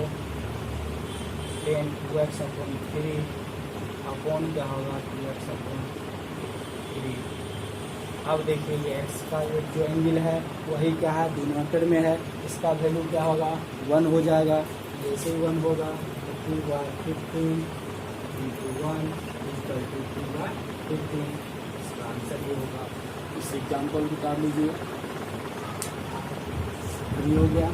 10 2x/3 upon क्या होगा 2x/3। अब देखिए ये x का जो एंगल है वही क्या है डिनोमिनेटर में है, इसका वैल्यू क्या होगा 1 हो जाएगा, जैसे ही 1 होगा तो 2/15 into 1 इक्वल टू 2/15, इसका आंसर ये होगा। इस एग्जाम्पल निकाल लीजिए, ये हो गया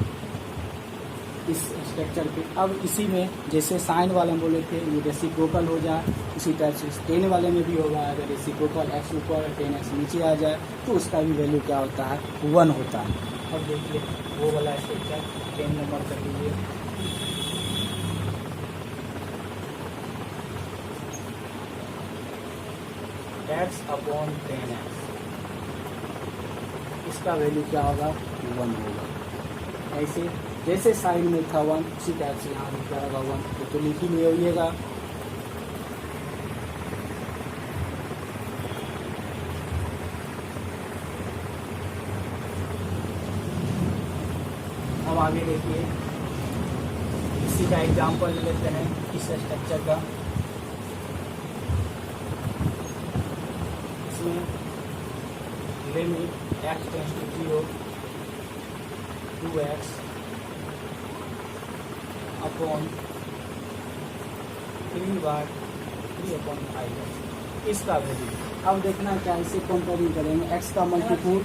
इस स्ट्रक्चर पे। अब इसी में जैसे साइन वाले में बोले थे ये रेसिप्रोकल हो जाए, इसी टाइप से 10 वाले में भी होगा, अगर रेसिप्रोकल x ऊपर 10x नीचे आ जाए तो उसका भी वैल्यू क्या होता है 1 होता है। अब देखिए वो वाला स्ट्रक्चर 10 नंबर कर लीजिए, x/10x, इसका वैल्यू क्या होगा 1 होगा। ऐसे जैसे साइन में था 1 उसी टाइप से यहाँ भी क्या होगा 1, तो लिख ही लिएगा अब आगे देखिए, इसी का एग्जाम्पल ले लेते हैं इस स्ट्रक्चर का। इसमें limit x tends to 0 2x upon 3/3/5 इसका वैल्यू। अब देखना क्या, इसे कंपेयरिंग करेंगे। x का मल्टीपुल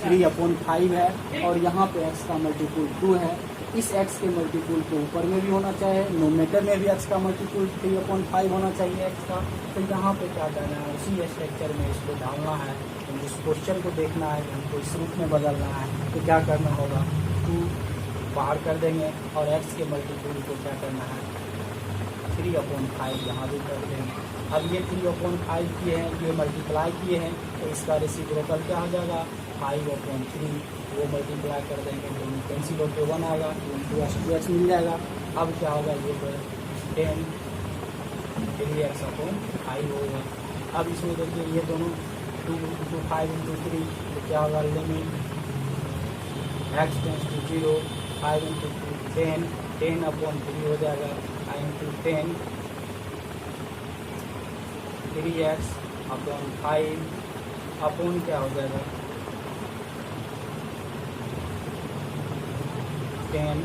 3/5 है और यहाँ पे x का मल्टीपुल 2 है। इस x के मल्टीपुल को ऊपर में भी होना चाहिए, नोमेटर में भी x का मल्टीपुल 3/5 होना चाहिए x का। तो यहाँ पे क्या करना है, उसी स्ट्रक्चर में इसको डालना है। तो इस क्वेश्चन को देखना है, हमको इस रूप में बदलना है। तो क्या करना होगा, 2 बाहर कर देंगे और x के मल्टीपुल को क्या करना है 3/5 यहाँ भी कर देंगे। अब ये 3/5 किए हैं, ये मल्टीप्लाई किए हैं, तो इसका रेसिप्रोकल क्या हो जाएगा 5/3, वो मल्टीप्लाई कर देंगे, दोनों कैंसिल होकर 1 आएगा, 2x मिल जाएगा। अब क्या होगा, ये 10 3x/5 होगा। अब इसमें देखिए ये दोनों 2 5 × 3, तो क्या होगा, लिमिट x टेंस टू 0 5 × 2 10 10/3 हो जाएगा, 5 × 10 3x/5 अपॉन क्या हो जाएगा 10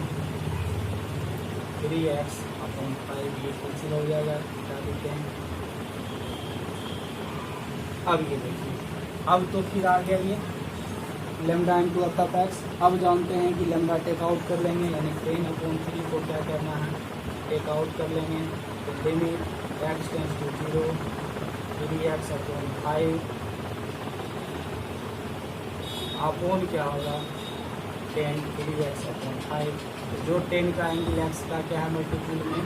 3x/5, ये कैंसिल हो जाएगा, 10। अब ये देखिए, अब तो फिर आ गया ये लेमडा × f(x). अब जानते हैं कि लेमडा टेक आउट कर लेंगे, यानी 10/3 को क्या करना है टेक आउट कर लेंगे। तो limit x tends to 0 3x/5 upon क्या होगा 10 3x/5। तो जो 10 का एंगल x का क्या है मल्टीपुल में,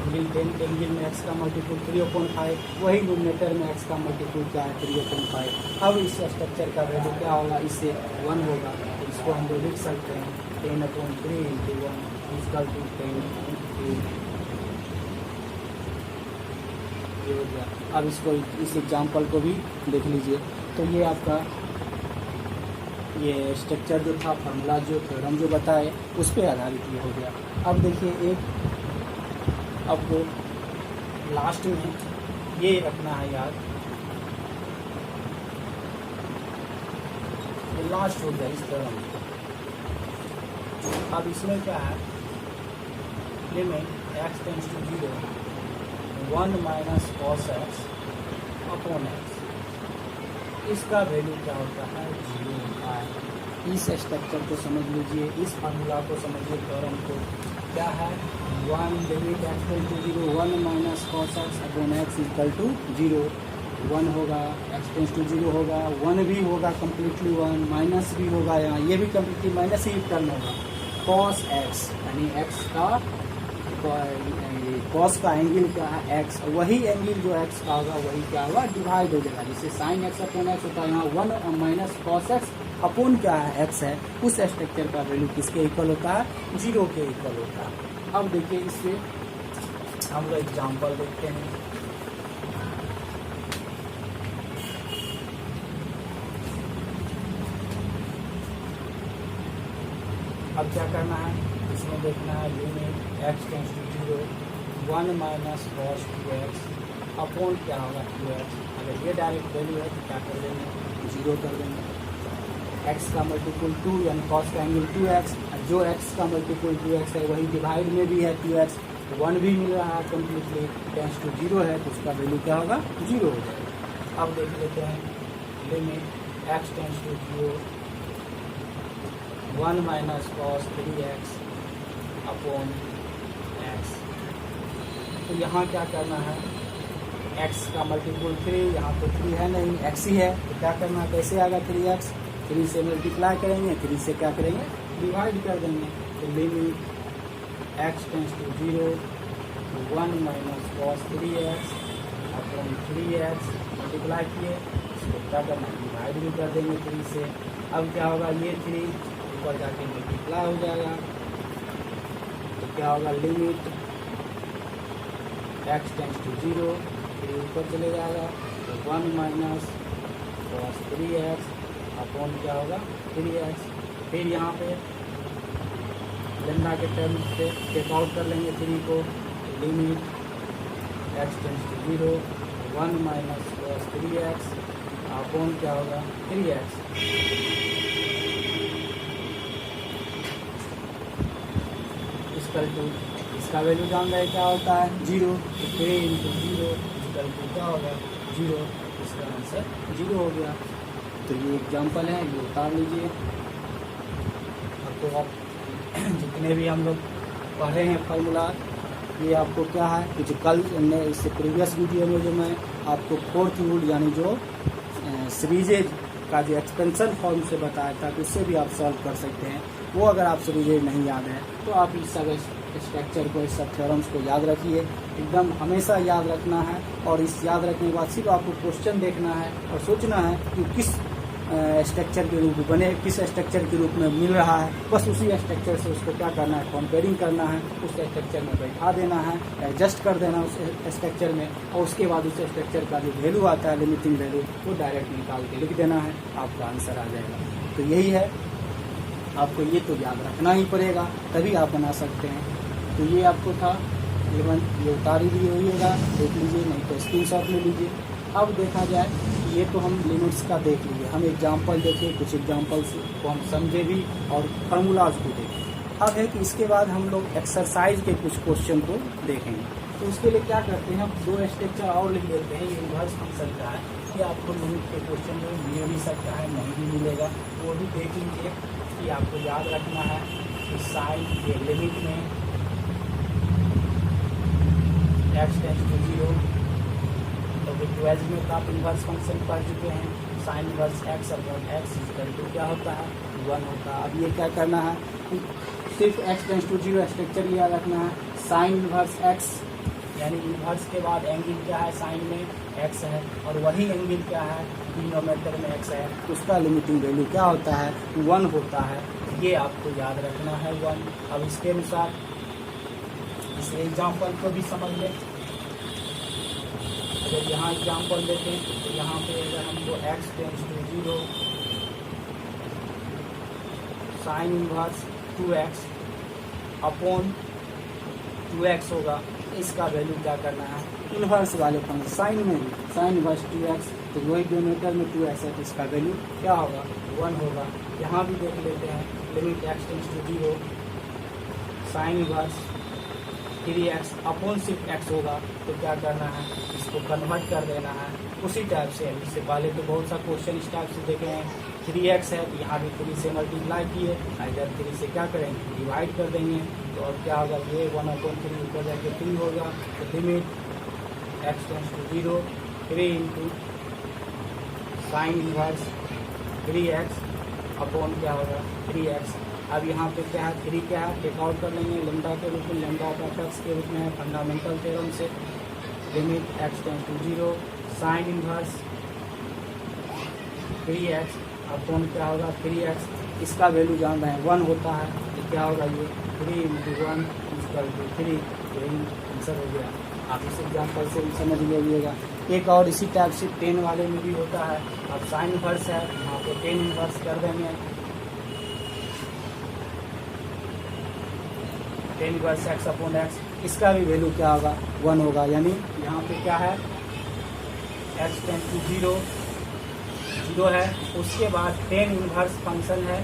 एंगल 10 के एंगल में x का मल्टीपुल 3/5, वही नोमिनेटर में x का मल्टीपुल क्या है 3/5। अब इस स्ट्रक्चर का वैल्यू क्या होगा, इससे 1 होगा। तो इसको हम लोग लिख सकते हैं 10/3 × 1 इक्वल टू 10/3। ये हो गया। अब इसको इस एग्जाम्पल को भी देख लीजिए। तो ये आपका ये स्ट्रक्चर जो था, फार्मूला जो थ्योरम जो बताए, उस पर आधारित ये हो गया। अब देखिए एक आपको लास्ट में ये रखना है याद, ये लास्ट हो गया इस थ्योरम। अब इसमें क्या है, limit x tends to 0 1 - cos x upon x, इसका वैल्यू क्या होता है 0 होता है। इस स्ट्रक्चर को समझ लीजिए, इस फार्मूला को समझिए, थ्योरम को क्या है 1 limit x tends to 0 1 - cos x upon x equal to 0। 1 होगा, x टेंस टू 0 होगा, 1 भी होगा कम्प्लीटली 1, माइनस भी होगा, यहाँ ये भी कम्प्लीटली माइनस ही टर्न होगा। cos x यानी x का cos का एंगल क्या है x, वही एंगल जो x का होगा वही क्या होगा डिवाइड हो जाएगा। जैसे sin x अपॉन x होता है, यहाँ 1 - cos x अपॉन क्या है x है, उस स्ट्रक्चर का वैल्यू किसके इक्वल होता है 0 के इक्वल होता है। अब देखिए इससे हम लोग एग्जाम्पल देखते हैं। अब क्या करना है, इसमें देखना है limit x tends to 0 1 - cos 2x upon क्या होगा 2x। अगर ये डायरेक्ट वैल्यू है तो क्या कर देंगे 0 कर देंगे। x का मल्टीपुल 2 यानी cos का एंगल 2x, जो x का मल्टीपुल 2x है वही डिवाइड में भी है 2x, 1 भी मिल रहा है कम्प्लीटली, टेंस टू 0 है तो उसका वैल्यू क्या होगा 0 हो जाएगा। अब देख लेते हैं limit x tends to 0 1 - cos 3x upon x। तो यहाँ क्या करना है, x का मल्टीपुल 3, यहाँ तो 3 है नहीं, x ही है, तो क्या करना है, कैसे आएगा 3x, 3 से मल्टीप्लाई करेंगे, 3 से क्या करेंगे डिवाइड कर देंगे। तो limit x tends to 0 1 - cos 3x upon 3x multiply किए, इसको क्या करना है डिवाइड भी कर देंगे 3 से। अब क्या होगा, ये 3 ऊपर जाके मल्टीप्लाई हो जाएगा, तो क्या होगा लिमिट x टेंस टू 0 फिर ऊपर चले जाएगा, तो 1 - cos 3x अपॉन क्या होगा 3x। फिर यहाँ पे लेमडा के टर्म से टेक आउट कर लेंगे 3 को, limit x tends to 0 1 minus cos 3x upon क्या होगा 3x इक्वल टू, इसका वैल्यू जान रहे क्या होता है 0, तो 3 इंटू 0 इक्वल टू क्या होगा 0, इसका आंसर 0 हो गया। तो ये एग्जाम्पल है, ये उतार लीजिए। आपको आप जितने भी हम लोग पढ़े हैं फार्मूला, ये आपको क्या है कि जो कल ने इससे प्रीवियस वीडियो में जो मैं आपको फोर्थ रूल यानी जो सीरीजेज का जो एक्सपेंशन फॉर्म से बताया था, तो उससे भी आप सॉल्व कर सकते हैं। वो अगर आप सीरीजेज नहीं याद है तो आप इस सब स्ट्रक्चर को, इस सब थ्योरम्स को याद रखिए, एकदम हमेशा याद रखना है। और इस याद रखने के बाद सिर्फ आपको क्वेश्चन देखना है और सोचना है कि किस स्ट्रक्चर के रूप में बने, किस स्ट्रक्चर के रूप में मिल रहा है, बस उसी स्ट्रक्चर से उसको क्या करना है कंपेयरिंग करना है, उस स्ट्रक्चर में बैठा देना है, एडजस्ट कर देना उस स्ट्रक्चर में, और उसके बाद उस स्ट्रक्चर का जो वैल्यू आता है लिमिटिंग वैल्यू वो डायरेक्ट निकाल के लिख देना है, आपका आंसर आ जाएगा। तो यही है, आपको ये तो याद रखना ही पड़ेगा, तभी आप बना सकते हैं। तो ये आपको था 11, ये उतारी भी होइएगा, देख लीजिए, नहीं तो स्क्रीनशॉट ले लीजिए। अब देखा जाए, ये तो हम लिमिट्स का देख लीजिए, हम एग्जाम्पल देखें, कुछ एग्जाम्पल्स को हम समझे भी और फार्मूलाज को देखें। अब है कि इसके बाद हम लोग एक्सरसाइज के कुछ क्वेश्चन को देखेंगे। तो उसके लिए क्या करते हैं, हम 2 स्ट्रक्चर और लिख लेते हैं। ये इनवर्स फंक्शन का है, ये आपको लिमिट के क्वेश्चन में मिल भी सकता है, नहीं भी मिलेगा, वो भी देख लीजिए। कि आपको याद रखना है कि साइन के लिमिट में x टेंड्स टू 0, तो 12 में आप इन्वर्स फंक्शन पढ़ चुके हैं, sine inverse x upon x equal to क्या होता है 1 होता है। अब ये क्या करना है, सिर्फ x टेंड्स टू 0 स्ट्रक्चर याद रखना है, साइन इन्वर्स x यानी इन्वर्स के बाद एंगल क्या है, साइन में x है, और वही एंगल क्या है डिनोमिनेटर में x है, उसका लिमिटिंग वैल्यू क्या होता है 1 होता है। ये आपको याद रखना है 1। अब इसके अनुसार इस एग्जाम्पल को भी समझ लें। अगर यहाँ एग्जाम्पल लेते हैं तो यहाँ पे अगर हमको x tends to 0 sine inverse 2x upon 2x होगा, इसका वैल्यू क्या करना है इन्वर्स वाले फंक्शन साइन में भी साइन इन्वर्स 2x, तो वही डिनोमिनेटर में 2x है, तो इसका वैल्यू क्या होगा 1 होगा। यहाँ भी देख लेते हैं, limit x tends to 0 sine inverse 3x upon सिर्फ x होगा, तो क्या करना है इसको कन्वर्ट कर देना है उसी टाइप से। इससे पहले तो बहुत सा क्वेश्चन इस टाइप से देखे हैं, 3x है तो यहाँ भी 3 से मल्टीप्लाई किए, इधर 3 से क्या करेंगे डिवाइड कर देंगे, तो अब क्या होगा ये 1/3 ऊपर जाके 3 होगा। तो limit x tends to 0 3 into sine inverse 3x upon क्या होगा 3x। अब यहाँ पे क्या है 3 क्या है टेक आउट कर लेंगे, लेमडा के रूप में, लेमडा का टर्म्स के रूप में है फंडामेंटल थ्योरम से। Limit x tends to 0 sine inverse 3x upon क्या होगा 3x, इसका वैल्यू जान रहे हैं 1 होता है, तो क्या होगा ये 3 इंटू 1 इक्वल टू 3, यही आंसर हो गया। आप इस एग्जाम्पल से भी समझ लीजिएगा। एक और इसी टाइप से 10 वाले में भी होता है। अब साइन इन्वर्स है, यहाँ पे 10 इन्वर्स कर देंगे, 10 इन्वर्स x अपॉन x, इसका भी वैल्यू क्या होगा 1 होगा। यानी यहाँ पे क्या है x टेंड्स टू 0 है, उसके बाद 10 इन्वर्स फंक्शन है,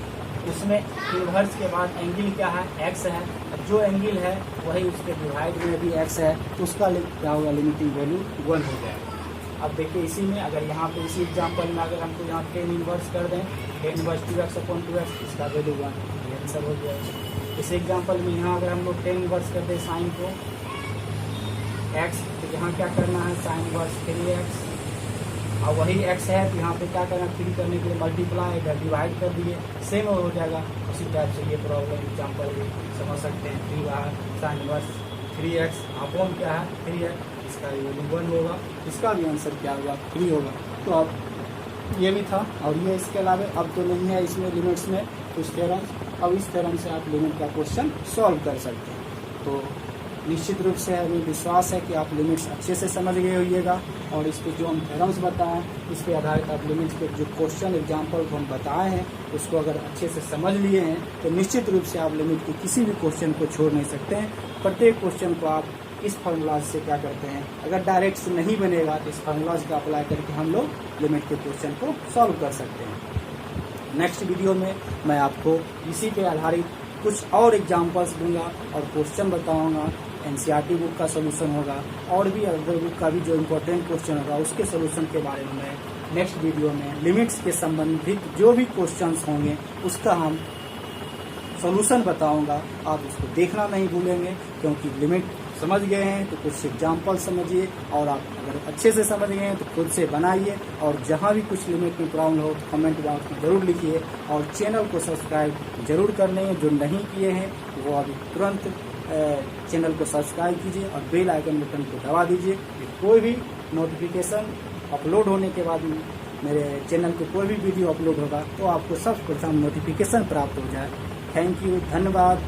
उसमें इन्वर्स के बाद एंगल क्या है x है, जो एंगल है वही उसके डिवाइड में भी x है, तो उसका क्या होगा लिमिटिंग वैल्यू 1 हो जाएगा। अब देखिए इसी में अगर यहाँ पे इसी एग्जांपल में अगर हमको यहाँ 10 इन्वर्स कर दें, 10 इन्वर्स 2x अपॉन 2x, इसका वैल्यू 1, ये आंसर हो जाएगा। इस एग्जांपल में यहाँ अगर हम लोग 10 इन्वर्स कर दें साइन को x, तो यहाँ क्या करना है साइन इन्वर्स 3x, और वही x है तो यहाँ पे क्या करना 3 करने के लिए मल्टीप्लाई, इधर डिवाइड कर दिए, सेम हो जाएगा। उसी टाइप से ये प्रॉब्लम एग्जाम्पल भी समझ सकते हैं। 3 बार साइन इन्वर्स 3x अपॉन क्या है 3x, इसका वैल्यू 1 होगा, इसका भी आंसर क्या होगा 3 होगा। तो अब ये भी था, और ये इसके अलावा अब तो नहीं है इसमें लिमिट्स में कुछ थ्योरम, अब इस थ्योरम से आप लिमिट का क्वेश्चन सॉल्व कर सकते हैं। तो निश्चित रूप से हमें विश्वास है कि आप लिमिट्स अच्छे से समझ गए होइएगा और इस पे जो हम थ्योरम्स बताएं इस पे आधारित आप लिमिट्स के जो क्वेश्चन एग्जाम्पल को हम बताए हैं उसको अगर अच्छे से समझ लिए हैं तो निश्चित रूप से आप लिमिट के किसी भी क्वेश्चन को छोड़ नहीं सकते हैं। प्रत्येक क्वेश्चन को आप इस फार्मूलाज से क्या करते हैं, अगर डायरेक्ट से नहीं बनेगा तो इस फार्मूलाज का अप्लाई करके हम लोग लिमिट के क्वेश्चन को सॉल्व कर सकते हैं। नेक्स्ट वीडियो में मैं आपको इसी पे आधारित कुछ और एग्जाम्पल्स दूंगा और क्वेश्चन बताऊंगा। एनसीईआरटी बुक का सोल्यूशन होगा और भी अदर बुक का भी जो इम्पोर्टेंट क्वेश्चन होगा उसके सोल्यूशन के बारे में मैं नेक्स्ट वीडियो में लिमिट्स के संबंधित जो भी क्वेश्चंस होंगे उसका हम सोल्यूशन बताऊंगा। आप उसको देखना नहीं भूलेंगे क्योंकि लिमिट समझ गए हैं तो कुछ एग्जाम्पल समझिए और आप अगर अच्छे से समझ गए हैं तो खुद से बनाइए और जहां भी कुछ लिमिट में प्रॉब्लम हो तो कमेंट बॉक्स में ज़रूर लिखिए और चैनल को सब्सक्राइब जरूर कर लें। जो नहीं किए हैं वो अभी तुरंत चैनल को सब्सक्राइब कीजिए और बेल आइकन बटन को दबा दीजिए। कोई भी नोटिफिकेशन अपलोड होने के बाद मेरे चैनल पे कोई भी वीडियो अपलोड होगा तो आपको सबसे प्रथम नोटिफिकेशन प्राप्त हो जाए। थैंक यू, धन्यवाद।